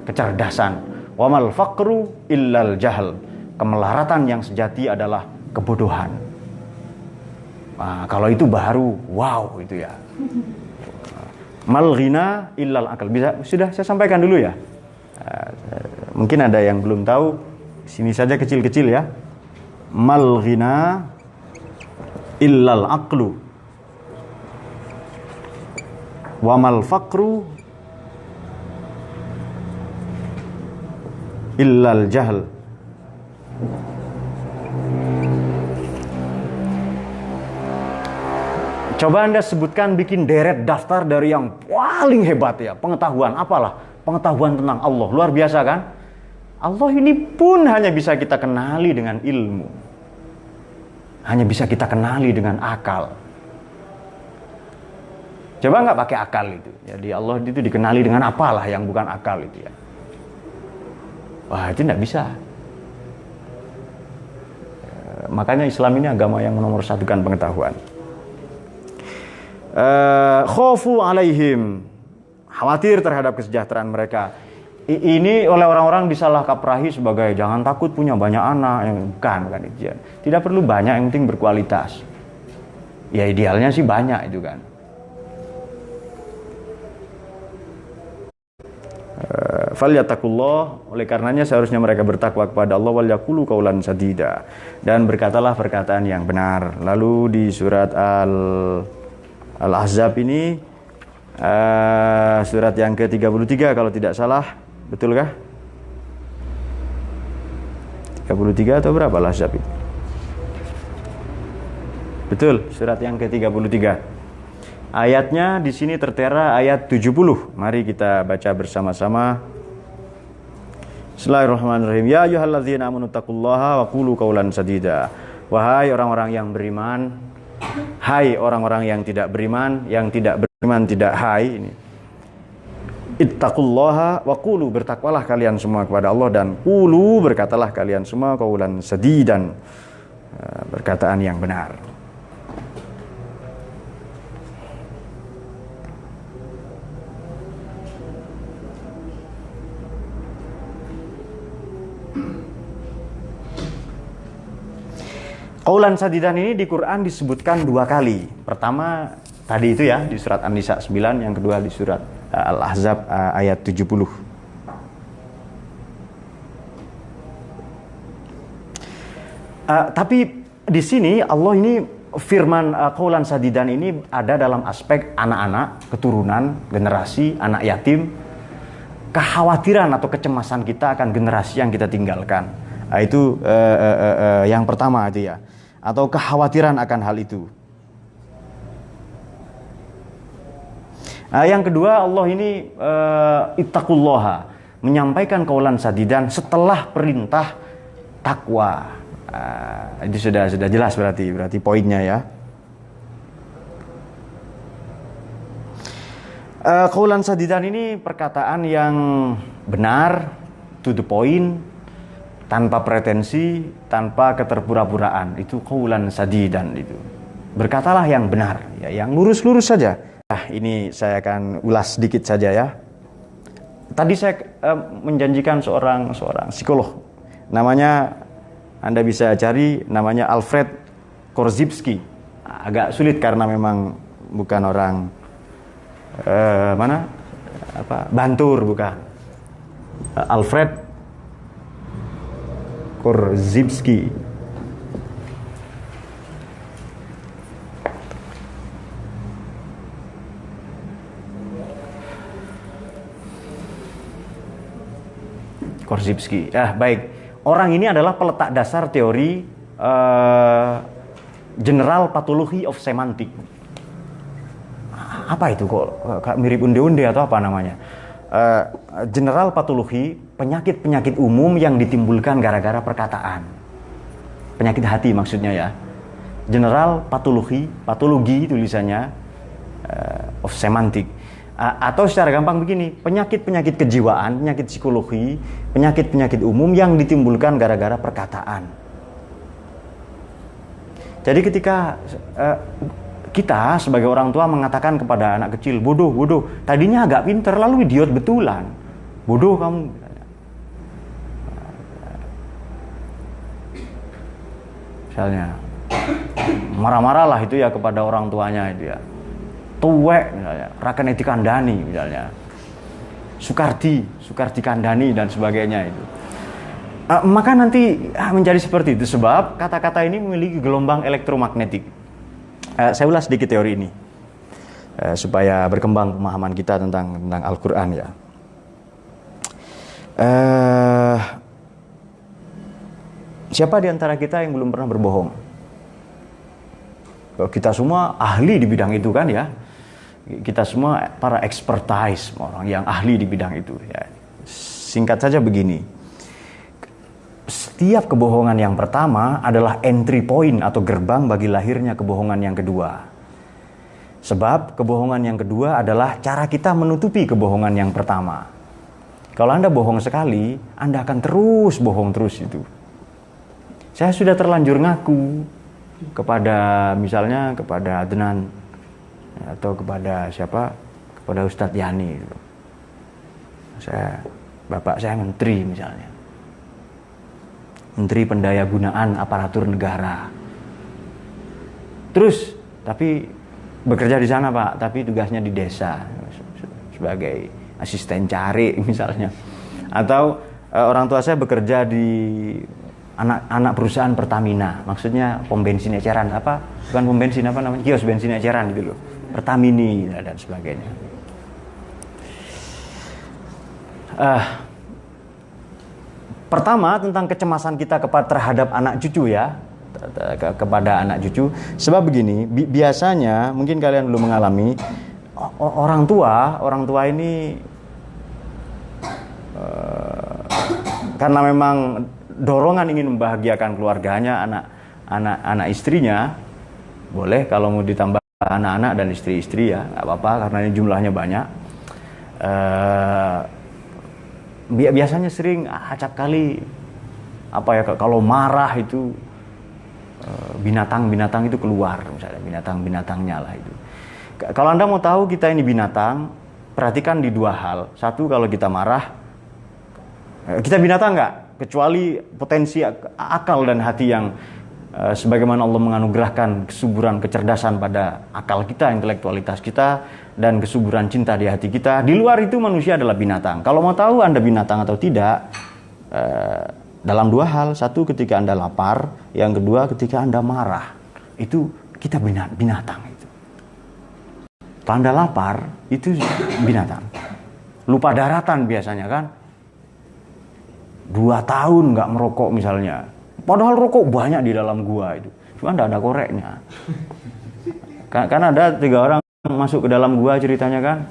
kecerdasan. Wa mal faqru illal jahl. Kemelaratan yang sejati adalah kebodohan. Nah, kalau itu baru wow itu ya. Mal ghina illal aql. Sudah saya sampaikan dulu ya. Mungkin ada yang belum tahu. Sini saja kecil-kecil ya. Mal ghina illal aqlu wa mal faqru illal jahl. Coba Anda sebutkan, bikin deret daftar dari yang paling hebat ya, pengetahuan apalah, pengetahuan tentang Allah, luar biasa kan? Allah ini pun hanya bisa kita kenali dengan ilmu, hanya bisa kita kenali dengan akal. Coba nggak pakai akal itu. Jadi Allah itu dikenali dengan apalah yang bukan akal itu ya. Wah, itu nggak bisa. Makanya Islam ini agama yang menomorsatukan pengetahuan. Khaufu alaihim, khawatir terhadap kesejahteraan mereka. Ini oleh orang-orang disalah kaprahi sebagai jangan takut punya banyak anak, yang bukan itu ya. Tidak perlu banyak, yang penting berkualitas. Ya idealnya sih banyak itu kan. Falyattaqullah, oleh karenanya seharusnya mereka bertakwa kepada Allah, wal yaqulu qaulan sadida, dan berkatalah perkataan yang benar. Lalu di surat Al-Ahzab ini surat yang ke-33 kalau tidak salah, betulkah? 33 atau berapa Al-Ahzab itu? Betul, surat yang ke-33. Ayatnya di sini tertera ayat 70. Mari kita baca bersama-sama. Bismillahirrahmanirrahim. Ya ayyuhalladzina amanu taqullaha wa qulu qaulan sadida. Wahai orang-orang yang beriman, hai orang-orang yang tidak beriman, tidak hai ini. Ittaqullaha wa qulu, bertakwalah kalian semua kepada Allah, dan qulu, berkatalah kalian semua qaulan sadidan, perkataan yang benar. Qaulan sadidan ini di Quran disebutkan 2 kali. Pertama tadi itu ya di surat An-Nisa 9, yang kedua di surat Al-Ahzab ayat 70. Tapi di sini Allah ini firman qaulan sadidan ini ada dalam aspek anak-anak, keturunan, generasi, anak yatim, kekhawatiran atau kecemasan kita akan generasi yang kita tinggalkan. Itu yang pertama itu ya, atau kekhawatiran akan hal itu. Yang kedua, Allah ini ittaqullaha, menyampaikan qaulan sadidan setelah perintah takwa. Itu sudah jelas berarti poinnya ya. Qaulan sadidan ini perkataan yang benar, to the point, tanpa pretensi, tanpa keterpura-puraan. Itu qaulan sadidan itu. Berkatalah yang benar, ya, yang lurus-lurus saja. Ini saya akan ulas sedikit saja ya. Tadi saya menjanjikan seorang psikolog. Namanya, Anda bisa cari, namanya Alfred Korzybski. agak sulit karena memang bukan orang Bantur, bukan. Alfred Korzybski. Korzybski. Baik. Orang ini adalah peletak dasar teori general pathology of semantic. Apa itu kok mirip unde-unde atau apa namanya? General pathology, penyakit-penyakit umum yang ditimbulkan gara-gara perkataan. Penyakit hati maksudnya ya. General pathology, patologi tulisannya of semantic. Atau secara gampang begini, penyakit-penyakit kejiwaan, penyakit psikologi, penyakit-penyakit umum yang ditimbulkan gara-gara perkataan. Jadi ketika kita sebagai orang tua mengatakan kepada anak kecil, bodoh, tadinya agak pinter, lalu idiot betulan. Bodoh kamu. Misalnya, marah-marah lah itu ya kepada orang tuanya itu ya. Tuwek misalnya, Rakeneti Kandani misalnya, Sukarti Kandani dan sebagainya itu. Maka nanti menjadi seperti itu sebab kata-kata ini memiliki gelombang elektromagnetik. Saya ulas sedikit teori ini supaya berkembang pemahaman kita tentang Al-Quran ya. Siapa di antara kita yang belum pernah berbohong? Kita semua ahli di bidang itu kan ya. Kita semua para expertise, orang yang ahli di bidang itu ya. Singkat saja begini, setiap kebohongan yang pertama adalah entry point atau gerbang bagi lahirnya kebohongan yang kedua. Sebab kebohongan yang kedua adalah cara kita menutupi kebohongan yang pertama. Kalau Anda bohong sekali, Anda akan terus bohong terus itu. Saya sudah terlanjur ngaku kepada misalnya kepada Adnan atau kepada siapa, kepada Ustadz Yani gitu. Bapak saya menteri misalnya, menteri pendayagunaan aparatur negara, terus tapi bekerja di sana Pak, tapi tugasnya di desa sebagai asisten cari misalnya, atau orang tua saya bekerja di anak perusahaan Pertamina, maksudnya pom bensin eceran, bukan pom bensin, namanya, kios bensin eceran gitu loh, Pertamini dan sebagainya. Pertama tentang kecemasan kita terhadap anak cucu ya, kepada anak cucu. Sebab begini, biasanya mungkin kalian belum mengalami, orang tua ini karena memang dorongan ingin membahagiakan keluarganya, anak istrinya, boleh kalau mau ditambah anak-anak dan istri-istri ya, nggak apa-apa karena ini jumlahnya banyak. Biasanya sering acap kali kalau marah itu binatang itu keluar, misalnya binatang-binatangnya lah itu. Kalau Anda mau tahu kita ini binatang, perhatikan di dua hal. Satu, kalau kita marah, kita binatang nggak? Kecuali potensi akal dan hati yang sebagaimana Allah menganugerahkan kesuburan kecerdasan pada akal kita, intelektualitas kita, dan kesuburan cinta di hati kita. Di luar itu manusia adalah binatang. Kalau mau tahu Anda binatang atau tidak, dalam dua hal. Satu, ketika Anda lapar. Yang kedua, ketika Anda marah. Itu kita binatang itu. Kalau Anda lapar, itu binatang. Lupa daratan biasanya kan. 2 tahun nggak merokok misalnya. Padahal rokok banyak di dalam gua itu. Cuma nggak ada koreknya. Kan ada 3 orang masuk ke dalam gua ceritanya kan.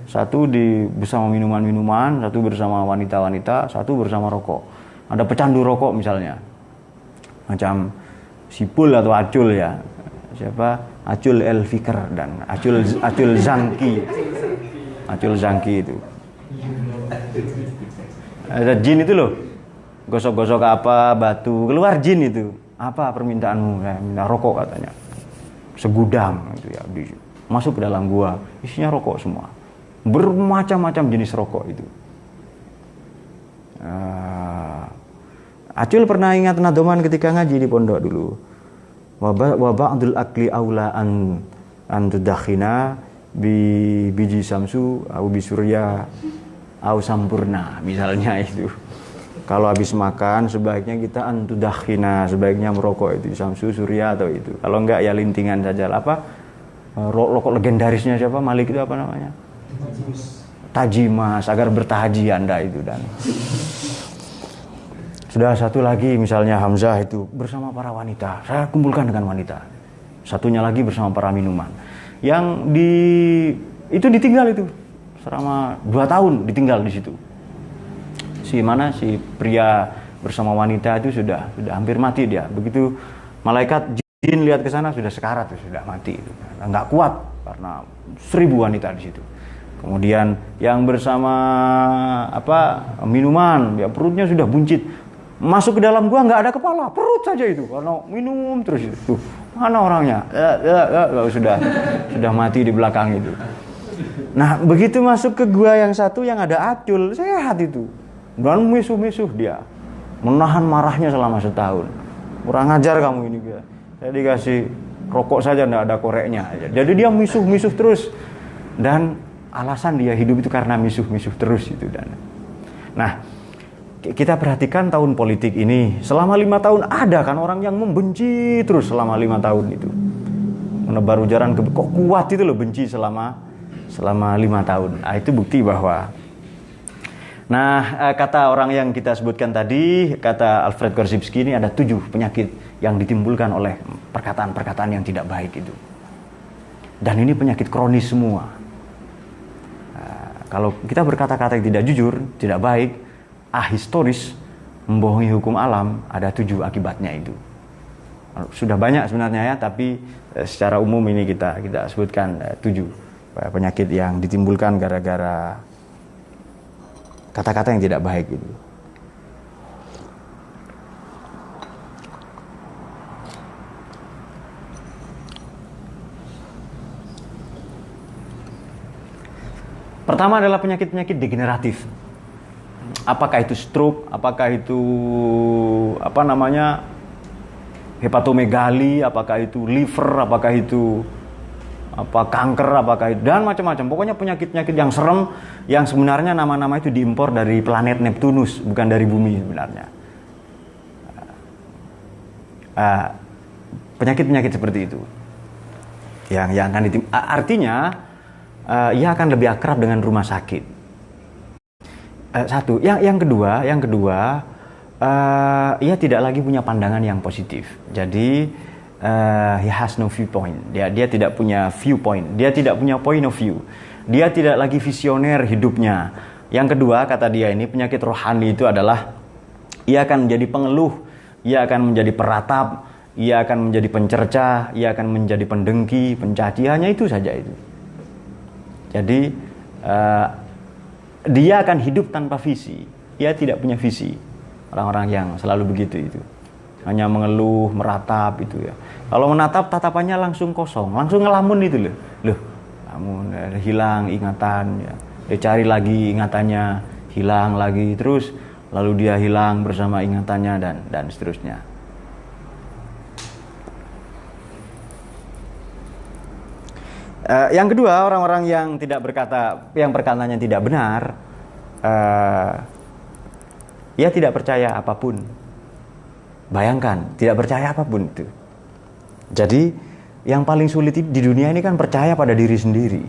Satu bersama minuman-minuman, satu bersama wanita-wanita, satu bersama rokok. Ada pecandu rokok misalnya. Macam Sipul atau Acul ya. Siapa? Acul El Fikr dan Acul Zangki. Acul Zangki itu. Ada jin itu loh. Gosok-gosok apa, batu, keluar jin itu. Apa permintaanmu? Minta rokok katanya. Segudang itu ya, masuk ke dalam gua, isinya rokok semua. Bermacam-macam jenis rokok itu. Acul pernah ingat nadoman ketika ngaji di pondok dulu. Wa ba'dul akli aula an tudakhina bi biji samsu au bi surya au sampurna, misalnya itu. Kalau habis makan sebaiknya kita antudakhina, sebaiknya merokok itu samsu, surya atau itu. Kalau enggak ya lintingan saja. Apa rokok legendarisnya siapa? Malik itu apa namanya? Tajimas, agar bertahaji Anda itu. Dan sudah satu lagi misalnya Hamzah itu bersama para wanita. Saya kumpulkan dengan wanita. Satunya lagi bersama para minuman. Yang itu ditinggal itu selama 2 tahun ditinggal di situ. Si pria bersama wanita itu sudah hampir mati dia. Begitu malaikat jin lihat ke sana sudah sekarat, sudah mati itu. Enggak kuat karena 1000 wanita di situ. Kemudian yang bersama minuman, ya perutnya sudah buncit. Masuk ke dalam gua nggak ada kepala, perut saja itu karena minum terus itu. Mana orangnya? Sudah mati di belakang itu. Nah, begitu masuk ke gua yang satu yang ada acul, sehat itu. Dan misuh-misuh dia. Menahan marahnya selama setahun. Kurang ajar kamu ini, dia. Saya dikasih rokok saja enggak ada koreknya. Jadi dia misuh-misuh terus. Dan alasan dia hidup itu karena misuh-misuh terus itu. Nah, kita perhatikan tahun politik ini. Selama 5 tahun ada kan orang yang membenci terus selama 5 tahun itu. Menebar ujaran kok kuat itu loh benci selama 5 tahun. Nah, itu bukti bahwa kata orang yang kita sebutkan tadi, kata Alfred Korzybski ini ada 7 penyakit yang ditimbulkan oleh perkataan-perkataan yang tidak baik itu. Dan ini penyakit kronis semua. Kalau kita berkata-kata yang tidak jujur, tidak baik, ahistoris, membohongi hukum alam, ada 7 akibatnya itu. Sudah banyak sebenarnya ya, tapi secara umum ini kita sebutkan 7 penyakit yang ditimbulkan gara-gara kata-kata yang tidak baik itu. Pertama adalah penyakit-penyakit degeneratif. Apakah itu stroke, apakah itu hepatomegali, apakah itu liver, apakah itu kanker, apakah itu, dan macam-macam. Pokoknya penyakit-penyakit yang serem yang sebenarnya nama-nama itu diimpor dari planet Neptunus, bukan dari bumi sebenarnya. Penyakit-penyakit seperti itu yang akan artinya ia akan lebih akrab dengan rumah sakit. Satu, yang kedua, ia tidak lagi punya pandangan yang positif. Jadi he has no viewpoint. Dia tidak punya viewpoint. Dia tidak punya point of view. Dia tidak lagi visioner hidupnya. Yang kedua, kata dia ini penyakit rohani itu adalah ia akan menjadi pengeluh, ia akan menjadi peratap, ia akan menjadi pencerca, ia akan menjadi pendengki, pencaci, hanya itu saja itu. Jadi dia akan hidup tanpa visi. Ia tidak punya visi. Orang-orang yang selalu begitu itu. Hanya mengeluh, meratap itu ya. Kalau menatap tatapannya langsung kosong, langsung ngelamun itu loh. Lamun hilang ingatan ya. Dia cari lagi ingatannya, hilang lagi terus, lalu dia hilang bersama ingatannya dan seterusnya. Yang kedua, orang-orang yang tidak yang perkataannya tidak benar, ia tidak percaya apapun. Bayangkan, tidak percaya apapun itu. Jadi, yang paling sulit di dunia ini kan percaya pada diri sendiri.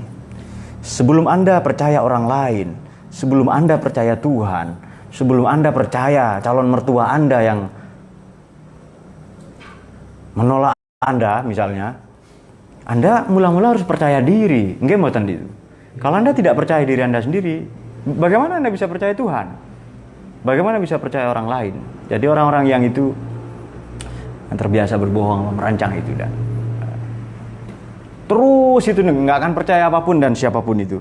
Sebelum Anda percaya orang lain, sebelum Anda percaya Tuhan, sebelum Anda percaya calon mertua Anda yang menolak Anda misalnya, Anda mula-mula harus percaya diri. Nggih mboten itu. Kalau Anda tidak percaya diri Anda sendiri, bagaimana Anda bisa percaya Tuhan? Bagaimana bisa percaya orang lain? Jadi orang-orang yang itu yang terbiasa berbohong, merancang itu dan terus itu nggak akan percaya apapun dan siapapun itu.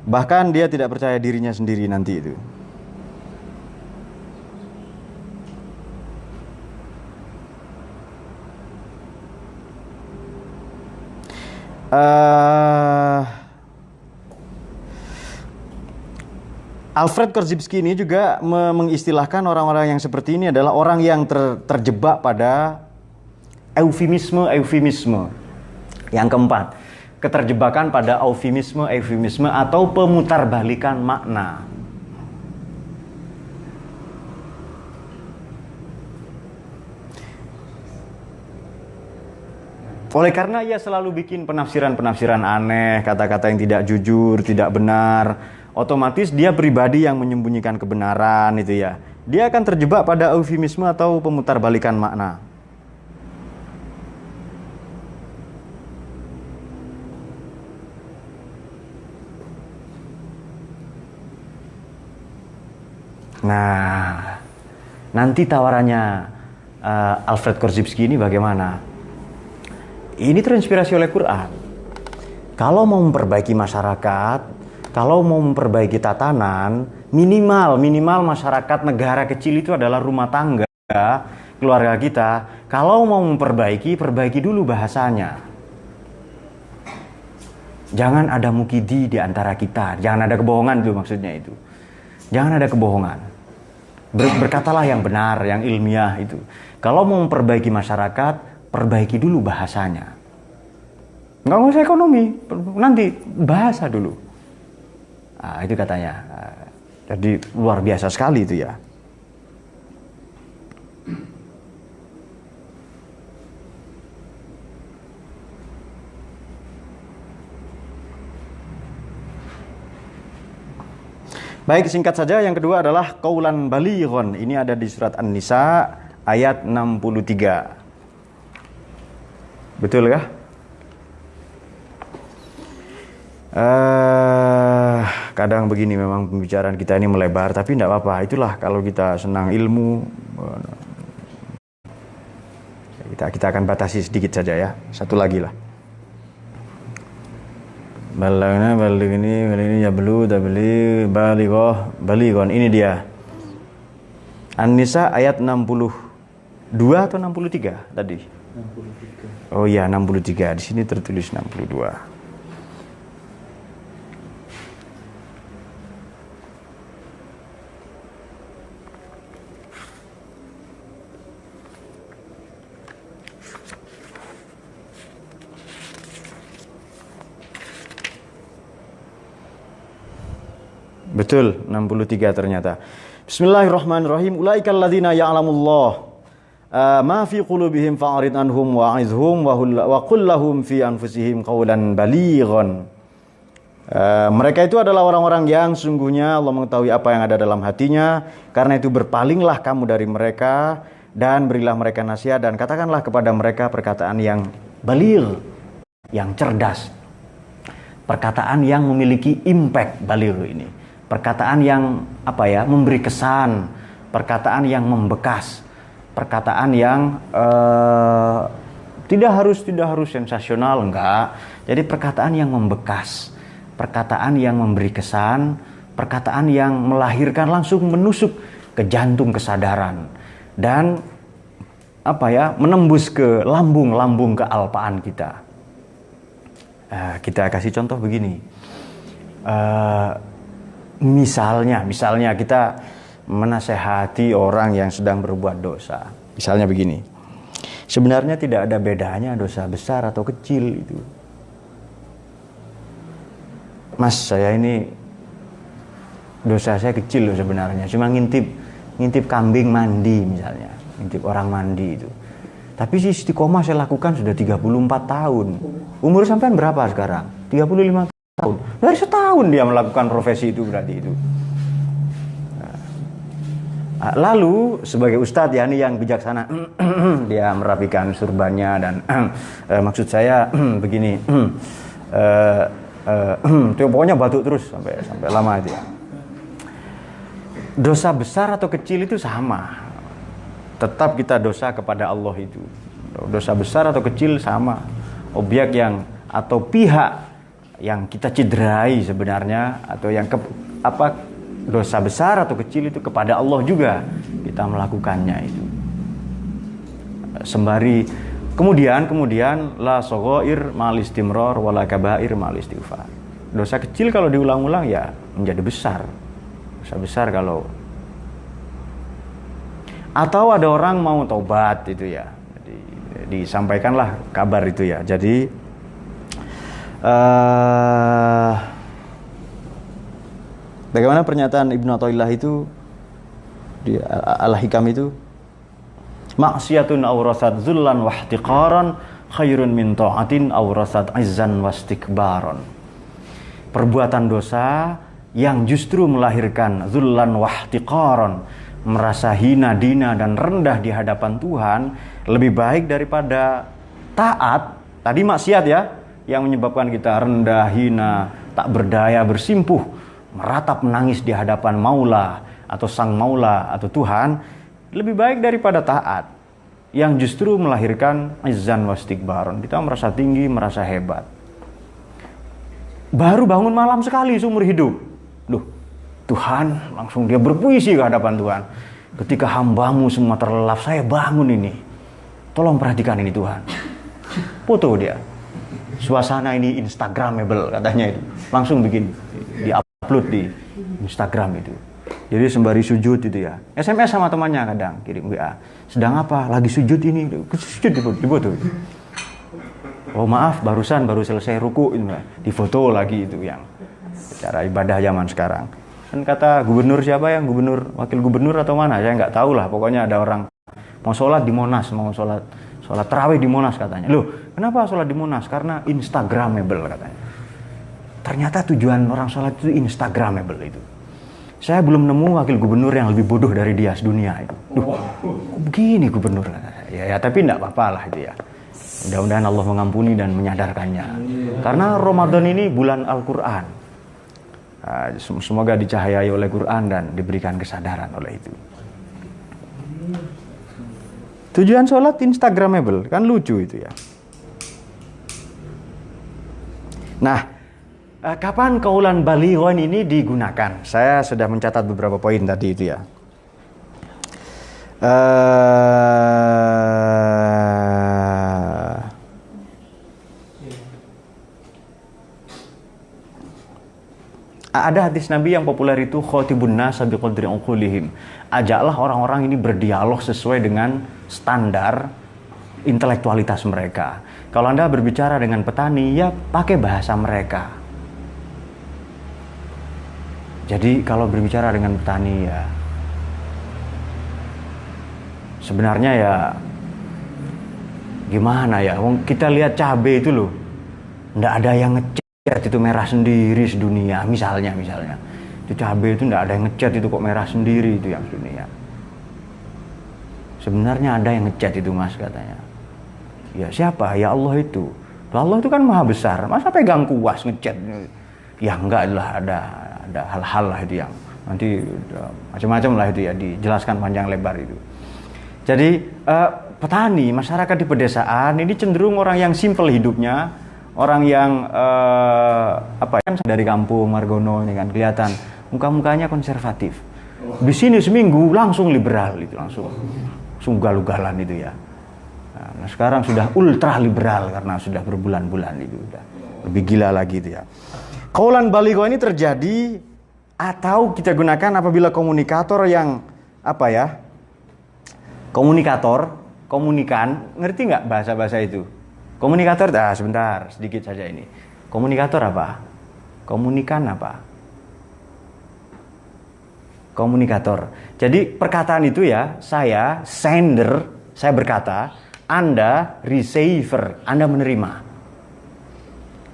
Bahkan dia tidak percaya dirinya sendiri nanti itu. Alfred Korzybski ini juga mengistilahkan orang-orang yang seperti ini adalah orang yang terjebak pada eufemisme. Yang keempat, keterjebakan pada eufemisme atau pemutarbalikan makna. Oleh karena ia selalu bikin penafsiran-penafsiran aneh, kata-kata yang tidak jujur, tidak benar, otomatis dia pribadi yang menyembunyikan kebenaran itu ya. Dia akan terjebak pada eufemisme atau pemutarbalikan makna. Nah, nanti tawarannya Alfred Korzybski ini bagaimana? Ini terinspirasi oleh Quran. Kalau mau memperbaiki masyarakat, kalau mau memperbaiki tatanan, minimal masyarakat negara kecil itu adalah rumah tangga, keluarga kita. Kalau mau memperbaiki, perbaiki dulu bahasanya. Jangan ada mukidi di antara kita. Jangan ada kebohongan itu maksudnya itu. Jangan ada kebohongan. Berkatalah yang benar, yang ilmiah itu. Kalau mau memperbaiki masyarakat, perbaiki dulu bahasanya. Nggak usah ekonomi, nanti bahasa dulu. Nah, itu katanya. Jadi luar biasa sekali itu ya. Baik, singkat saja. Yang kedua adalah qaulan balighon. Ini ada di surat An-Nisa ayat 63. Betul kah? Kadang begini memang pembicaraan kita ini melebar, tapi tidak apa-apa. Itulah kalau kita senang ilmu, kita akan batasi sedikit saja ya. Satu lagi lah. Balik ini ya balighon. Ini dia. An-Nisa ayat 62 atau 63 tadi? 63. Oh iya, 63. Di sini tertulis 62. Betul, 63 ternyata. Bismillahirrahmanirrahim. Ulaikal ladzina ya'lamullah ma fi qulubihim fa'rid anhum wa'izhum wa qul lahum fi anfusihim qawlan balighon. Mereka itu adalah orang-orang yang sungguhnya Allah mengetahui apa yang ada dalam hatinya. Karena itu berpalinglah kamu dari mereka dan berilah mereka nasihat dan katakanlah kepada mereka perkataan yang baligh, yang cerdas. Perkataan yang memiliki impact baligh ini. Perkataan yang memberi kesan, perkataan yang membekas, perkataan yang tidak harus sensasional, enggak. Jadi perkataan yang membekas, perkataan yang memberi kesan, perkataan yang melahirkan langsung menusuk ke jantung kesadaran dan menembus ke lambung kealpaan kita. Kita kasih contoh begini. Misalnya kita menasehati orang yang sedang berbuat dosa. Misalnya begini. Sebenarnya tidak ada bedanya dosa besar atau kecil itu. Mas, saya ini dosa saya kecil loh sebenarnya. Cuma ngintip kambing mandi misalnya. Ngintip orang mandi itu. Tapi si istiqomah saya lakukan sudah 34 tahun. Umur sampean berapa sekarang? 35 tahun. Dari setahun dia melakukan profesi itu berarti itu. Lalu sebagai ustadz ya, ini yang bijaksana, dia merapikan surbannya dan maksud saya begini, pokoknya batuk terus sampai lama itu ya. Dosa besar atau kecil itu sama, tetap kita dosa kepada Allah itu. Dosa besar atau kecil sama, objek yang atau pihak yang kita cederai sebenarnya atau yang dosa besar atau kecil itu kepada Allah juga kita melakukannya itu. Sembari kemudian la shaghair ma'al istimrar wala kabair ma'al istighfar. Dosa kecil kalau diulang-ulang ya menjadi besar. Dosa besar kalau atau ada orang mau taubat itu ya. Jadi disampaikanlah kabar itu ya. Jadi bagaimana pernyataan Ibnu Athaillah itu di Al-Hikam itu, maksiatun awrasat zullan wa ihtiqaran khairun min ta'atin awrasat izzan wastikbaron. Perbuatan dosa yang justru melahirkan zullan wa ihtiqaran, merasa hina dina dan rendah di hadapan Tuhan, lebih baik daripada taat. Tadi maksiat ya, yang menyebabkan kita rendah, hina, tak berdaya, bersimpuh, meratap menangis di hadapan Maula atau Sang Maula atau Tuhan, lebih baik daripada taat yang justru melahirkan izzan wastikbaron. Kita merasa tinggi, merasa hebat. Baru bangun malam sekali seumur hidup, Tuhan langsung dia berpuisi ke hadapan Tuhan. Ketika hambamu semua terlelap, saya bangun ini. Tolong perhatikan ini Tuhan. Foto dia. Suasana ini instagramable katanya itu. Langsung bikin, di-upload di Instagram itu. Jadi sembari sujud itu ya. SMS sama temannya kadang kirim WA. Sedang apa? Lagi sujud ini. Sujud di foto. Oh maaf, baru selesai ruku itu. Di foto lagi itu yang cara ibadah zaman sekarang. Dan kata gubernur siapa yang wakil gubernur atau mana? Saya nggak tahu lah. Pokoknya ada orang mau sholat di Monas, mau sholat tarawih di Monas katanya. Loh, kenapa sholat di Monas? Karena instagramable katanya. Ternyata tujuan orang sholat itu instagramable itu. Saya belum nemu wakil gubernur yang lebih bodoh dari dia sedunia itu. Duh, kok begini gubernur? Ya tapi enggak apa-apa lah itu ya. Mudah-mudahan Allah mengampuni dan menyadarkannya. Karena Ramadan ini bulan Al-Quran. Semoga dicahayai oleh Quran dan diberikan kesadaran oleh itu. Tujuan sholat instagramable, kan lucu itu ya. Nah, kapan qaulan balighan ini digunakan? Saya sudah mencatat beberapa poin tadi itu ya. Ada hadis Nabi yang populer itu, khotibun nasa biqadri uqulihim. Ajaklah orang-orang ini berdialog sesuai dengan standar intelektualitas mereka. Kalau Anda berbicara dengan petani, ya pakai bahasa mereka. Jadi kalau berbicara dengan petani ya sebenarnya ya gimana ya, kita lihat cabai itu loh, nggak ada yang ngecat itu merah sendiri sedunia, misalnya itu cabai itu nggak ada yang ngecat itu kok merah sendiri itu yang sedunia. Sebenarnya ada yang ngecat itu mas katanya. Ya siapa? Ya Allah itu. Allah itu kan maha besar, masa pegang kuas ngecat? Ya enggak lah, ada hal-hal lah itu yang nanti macam-macam lah itu ya, dijelaskan panjang lebar itu. Jadi petani, masyarakat di pedesaan ini cenderung orang yang simple hidupnya, orang yang kan dari kampung Margono ini kan kelihatan muka-mukanya konservatif. Di sini seminggu langsung liberal itu, langsung ugal-ugalan itu ya. Nah, sekarang sudah ultra liberal karena sudah berbulan-bulan itu udah lebih gila lagi itu ya. Qaulan baligha ini terjadi atau kita gunakan apabila komunikator yang komunikan, ngerti nggak bahasa-bahasa itu? Komunikator, sebentar, sedikit saja ini. Komunikator apa? Komunikan apa? Komunikator. Jadi perkataan itu ya, saya sender, saya berkata, Anda receiver, Anda menerima.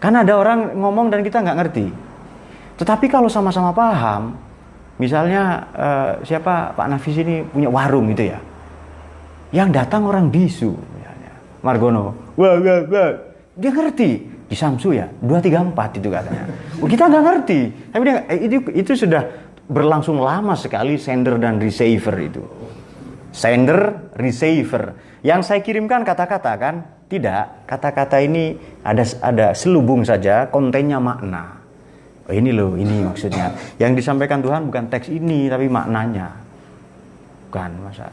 Kan ada orang ngomong dan kita nggak ngerti. Tetapi kalau sama-sama paham, misalnya siapa Pak Nafis ini punya warung gitu ya, yang datang orang bisu, misalnya Margono, wah, dia ngerti di Samsu ya 234 itu katanya. Kita nggak ngerti, tapi dia itu sudah berlangsung lama sekali sender dan receiver itu. Sender, receiver. Yang saya kirimkan kata-kata kan? Tidak, kata-kata ini ada selubung saja, kontennya makna. Oh, ini loh, ini maksudnya. Yang disampaikan Tuhan bukan teks ini, tapi maknanya. Bukan, masa.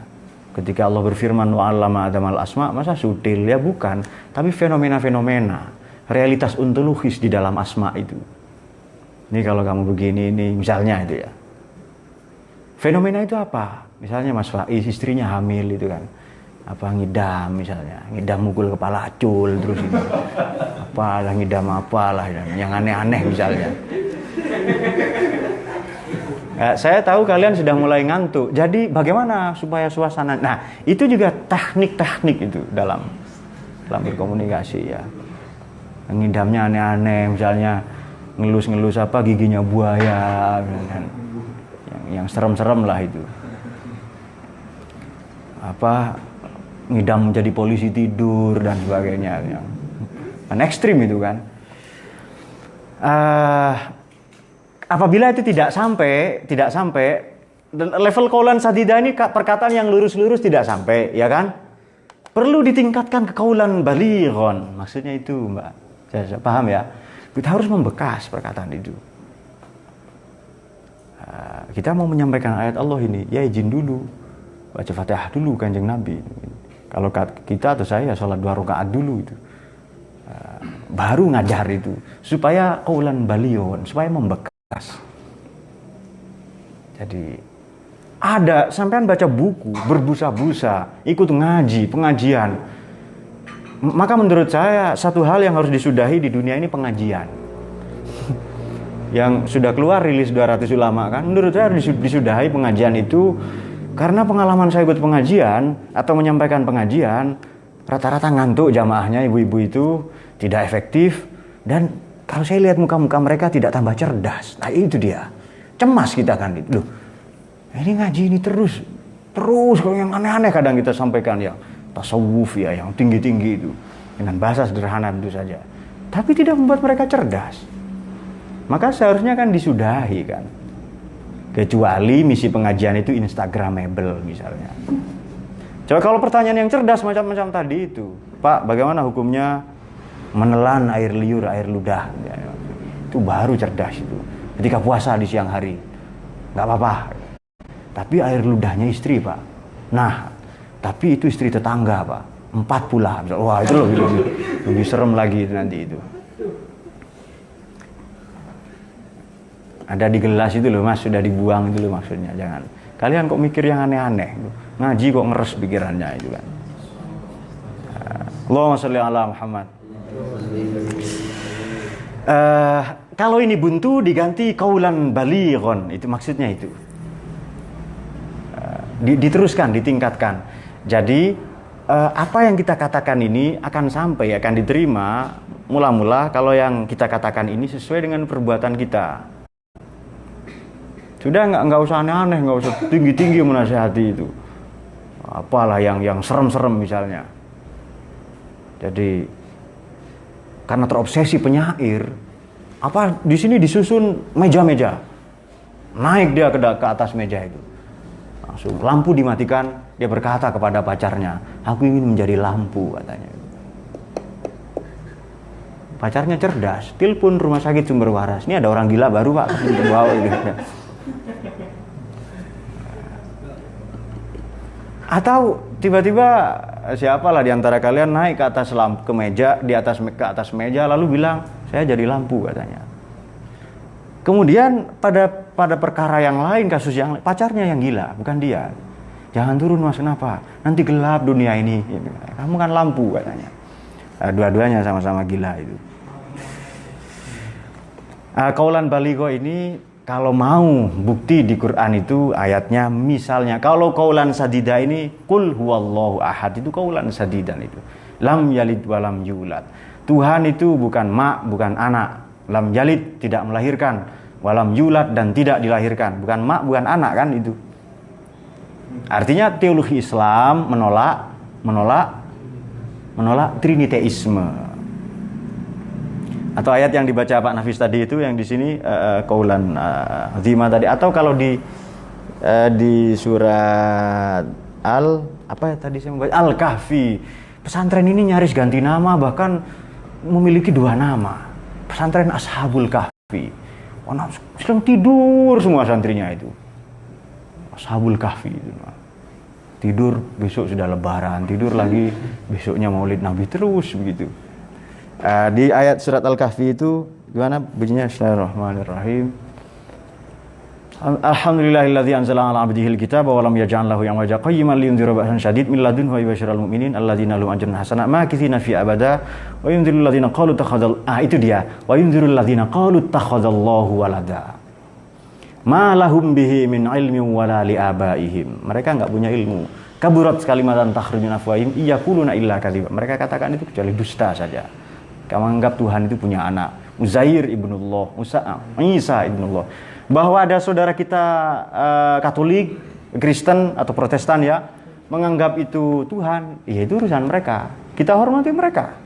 Ketika Allah berfirman, wa'allama adamal asma, masa sutil? Ya bukan, tapi fenomena-fenomena. Realitas ontologis di dalam asma itu. Ini kalau kamu begini, ini misalnya itu ya. Fenomena itu apa? Misalnya Mas Faiz, istrinya hamil itu kan. apa ngidam misalnya, ngidam mukul kepala acul terus itu apalah ngidam apalah yang aneh-aneh misalnya. Saya tahu kalian sudah mulai ngantuk. Jadi bagaimana supaya suasana? Nah, itu juga teknik-teknik itu dalam berkomunikasi ya. Ngidamnya aneh-aneh, misalnya ngelus-ngelus apa giginya buaya, yang serem-serem lah itu. Apa ngidam menjadi polisi tidur dan sebagainya, yang ekstrim itu kan. Apabila itu tidak sampai level qaulan sadida ini perkataan yang lurus-lurus tidak sampai, ya kan? Perlu ditingkatkan ke qaulan balighon. Maksudnya itu, Mbak. Saya paham ya. Kita harus membekas perkataan itu. Kita mau menyampaikan ayat Allah ini, ya izin dulu. Baca Fatihah dulu Kanjeng Nabi. Kalau kita atau saya sholat 2 rakaat dulu itu. Baru ngajar itu supaya qaulan balighon, supaya membekas. Jadi ada sampean baca buku berbusa-busa, ikut ngaji, pengajian. Maka menurut saya satu hal yang harus disudahi di dunia ini pengajian. Yang sudah keluar rilis 200 ulama kan, menurut saya harus disudahi pengajian itu, karena pengalaman saya ikut pengajian atau menyampaikan pengajian, rata-rata ngantuk jamaahnya, ibu-ibu itu tidak efektif, dan kalau saya lihat muka-muka mereka tidak tambah cerdas. Nah itu dia. Cemas kita kan. Loh, ini ngaji ini terus kalau yang aneh-aneh kadang kita sampaikan, yang tasawuf ya, yang tinggi-tinggi itu. Dengan bahasa sederhana tentu saja. Tapi tidak membuat mereka cerdas. Maka seharusnya kan disudahi kan. Kecuali misi pengajian itu instagramable misalnya. Coba kalau pertanyaan yang cerdas macam-macam tadi itu. Pak, bagaimana hukumnya menelan air liur, air ludah, ya, itu baru cerdas itu. Ketika puasa di siang hari, nggak apa-apa. Tapi air ludahnya istri, Pak. Nah, tapi itu istri tetangga, Pak. 4 pula. Wah, itu lebih serem lagi itu nanti itu. Ada di gelas itu loh, Mas, sudah dibuang itu loh maksudnya. Jangan. Kalian kok mikir yang aneh-aneh. Ngaji kok ngeres pikirannya itu kan. Allahumma sholli ala Muhammad. Kalau ini buntu diganti qaulan balighon, itu maksudnya itu. Diteruskan, ditingkatkan. Jadi apa yang kita katakan ini akan sampai, akan diterima mula-mula kalau yang kita katakan ini sesuai dengan perbuatan kita. Sudah nggak usah aneh-aneh, nggak usah tinggi-tinggi menasihati itu. Apalah yang serem-serem misalnya. Jadi karena terobsesi penyair, apa di sini disusun meja-meja, naik dia ke atas meja itu, langsung lampu dimatikan, dia berkata kepada pacarnya, aku ingin menjadi lampu katanya. Pacarnya cerdas, telepon rumah sakit Sumber Waras, ini ada orang gila baru Pak, bawa gitu. Atau tiba-tiba siapalah di antara kalian naik ke atas lampu, ke atas meja lalu bilang saya jadi lampu katanya. Kemudian pada perkara yang lain, kasus yang lain, pacarnya yang gila, bukan dia. Jangan turun Mas, kenapa? Nanti gelap dunia ini. Kamu kan lampu katanya. Dua-duanya sama-sama gila itu. Qaulan baligho ini kalau mau bukti di Quran itu ayatnya, misalnya kalau qaulan sadida ini qul huwallahu ahad, itu qaulan sadidan itu. Lam yalid walam yulad. Tuhan itu bukan mak, bukan anak. Lam yalid, tidak melahirkan. Walam yulad, dan tidak dilahirkan. Bukan mak, bukan anak kan itu. Artinya teologi Islam menolak triniteisme. Atau ayat yang dibaca Pak Nafis tadi itu, yang di sini qaulan azima tadi, atau kalau di surat Al-Kahfi, pesantren ini nyaris ganti nama, bahkan memiliki 2 nama, pesantren Ashabul Kahfi. Sedang tidur semua santrinya itu, Ashabul Kahfi itu. Tidur, besok sudah lebaran, tidur lagi, besoknya Maulid Nabi, terus begitu. Di ayat surat Al-Kahfi itu gimana bunyinya? Bismillahirrahmanirrahim. Alhamdulillahilladzi anzala 'ala 'abdihil kitaba wa lam yaj'al lahu 'iwaja qayyiman liyunzira ba'san syadid min ladunhu wa yubashshiral mu'minin alladzina lahum ajrun hasanah makitsina fi abada wa yunzirul ladzina qalu takhadzal itu dia wa yunzirul ladzina qalu takhadzallahu walada ma lahum bihi min ilmin wala li abaihim. Mereka enggak punya ilmu. Kaburat kalimatan takhruju min afwahihim yaquluna illa kadziba. Mereka katakan itu kecuali dusta saja. Kamu anggap Tuhan itu punya anak. Uzair ibnullah, Isa ibnullah. Bahwa ada saudara kita Katolik, Kristen atau Protestan ya menganggap itu Tuhan, ya itu urusan mereka. Kita hormati mereka.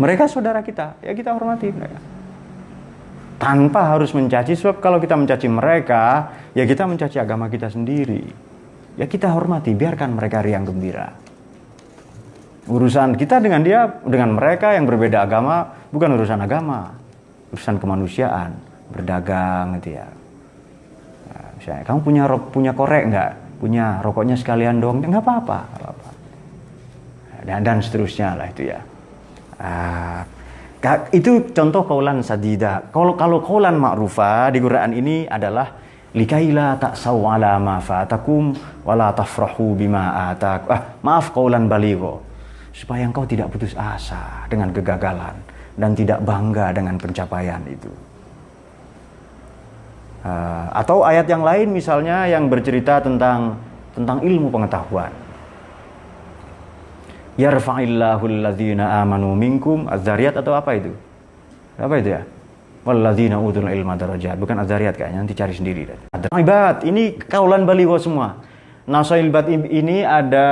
Mereka saudara kita, ya kita hormati mereka. Tanpa harus mencaci, sebab kalau kita mencaci mereka, ya kita mencaci agama kita sendiri. Ya kita hormati, biarkan mereka riang gembira. Urusan kita dengan dia, dengan mereka yang berbeda agama, bukan urusan agama, urusan kemanusiaan. Berdagang gitu ya. Nah, misalnya kamu punya korek enggak? Punya, rokoknya sekalian dong. Enggak apa-apa. Dan seterusnya lah itu ya. Itu contoh qaulan sadida. Kalau qaulan ma'rufa di Quran ini adalah likaila ta'saw ala ma fatakum wala tafrahu bima atak. Maaf qaulan baligho. Supaya engkau tidak putus asa dengan kegagalan dan tidak bangga dengan pencapaian itu. Atau ayat yang lain misalnya yang bercerita tentang ilmu pengetahuan. Yarfa'illahu alladzina amanu minkum, Az-Zariyat atau apa itu? Apa itu ya? Walladzina utul ilma darajat. Bukan Az-Zariyat kayaknya, nanti cari sendiri. Ibad, ini kaulan baligho semua. Nasail bad ini ada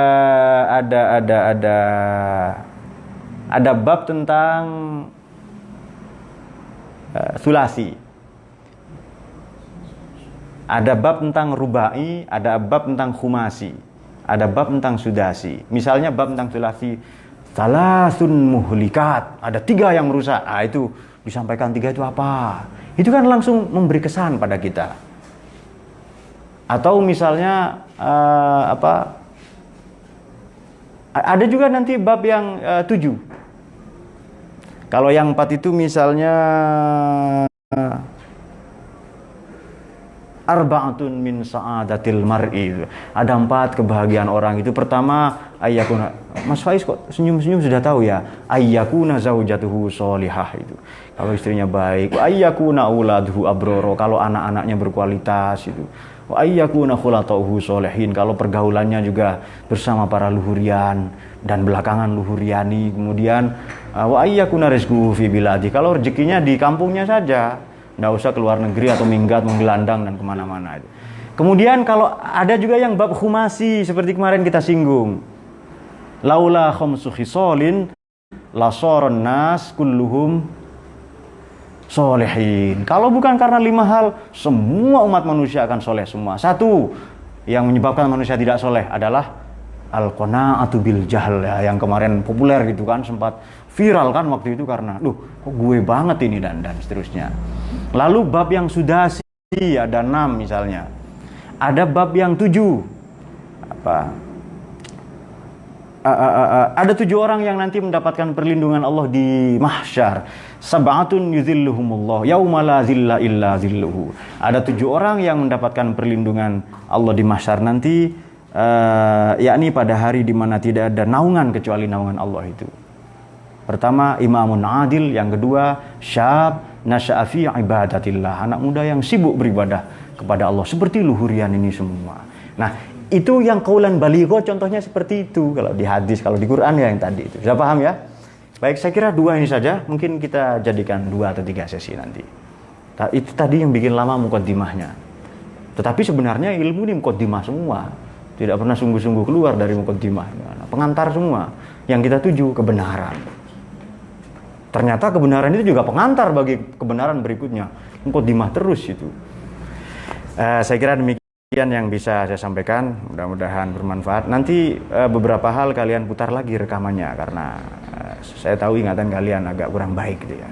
bab tentang sulasi. Ada bab tentang rubai, ada bab tentang khumasi, ada bab tentang sudasi. Misalnya bab tentang sulasi, salasun muhlikat, ada 3 yang merusak. Itu disampaikan 3 itu apa? Itu kan langsung memberi kesan pada kita. Atau misalnya ada juga nanti bab yang 7. Kalau yang 4 itu misalnya arba'atun min sa'adatil mar'i. Ada 4 kebahagiaan orang itu. Pertama, ayyakuna. Mas Faiz kok senyum-senyum sudah tahu ya. Ayyakuna zaujatuhu sholihah itu. Kalau istrinya baik. Wa ayyakuna auladuhu abroro. Kalau anak-anaknya berkualitas itu. Wa ayyakuna khulatuhu sholihin. Kalau pergaulannya juga bersama para luhurian dan belakangan luhuriani. Kemudian wa ayyakuna rizquhu fi biladi. Kalau rezekinya di kampungnya saja. Nggak usah keluar negeri atau minggat, menggelandang dan kemana-mana. Kemudian kalau ada juga yang bab khumasi seperti kemarin kita singgung. Laula khamsu khisalin lasoron nas kulluhum solehin. Kalau bukan karena 5 hal, semua umat manusia akan soleh semua. 1 yang menyebabkan manusia tidak soleh adalah al-qana'atu bil jahl ya, yang kemarin populer gitu kan, sempat viral kan waktu itu karena kok gue banget ini dan seterusnya. Lalu bab yang sudasi ada 6 misalnya. Ada bab yang 7. Ada 7 orang yang nanti mendapatkan perlindungan Allah di mahsyar. Sab'atun yuzilluhumullah yauma la zilla illa zilluhu. Ada 7 orang yang mendapatkan perlindungan Allah di mahsyar nanti, yakni pada hari di mana tidak ada naungan kecuali naungan Allah itu. Pertama, imamun adil. Yang kedua, syab nasya'a fi ibadatillah, anak muda yang sibuk beribadah kepada Allah seperti luhurian ini semua. Nah, itu yang qaulan baligho contohnya seperti itu kalau di hadis, kalau di Quran ya yang tadi itu. Sudah paham ya? Baik, saya kira 2 ini saja, mungkin kita jadikan 2 atau 3 sesi nanti. Itu tadi yang bikin lama muqaddimahnya. Tetapi sebenarnya ilmu ini muqaddimah semua. Tidak pernah sungguh-sungguh keluar dari muqaddimah. Pengantar semua. Yang kita tuju kebenaran. Ternyata kebenaran itu juga pengantar bagi kebenaran berikutnya. Muqaddimah terus itu. Saya kira demikian yang bisa saya sampaikan. Mudah-mudahan bermanfaat. Nanti beberapa hal kalian putar lagi rekamannya. Karena saya tahu ingatan kalian agak kurang baik gitu ya.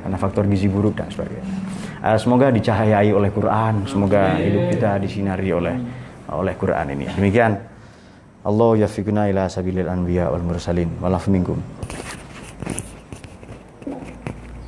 Karena faktor gizi buruk dan sebagainya. Semoga dicahayai oleh Quran. Semoga hidup kita disinari oleh Quran ini. Demikian. Allah yafiqna ila sabilil anbiya wal mursalin. Walaf minkum.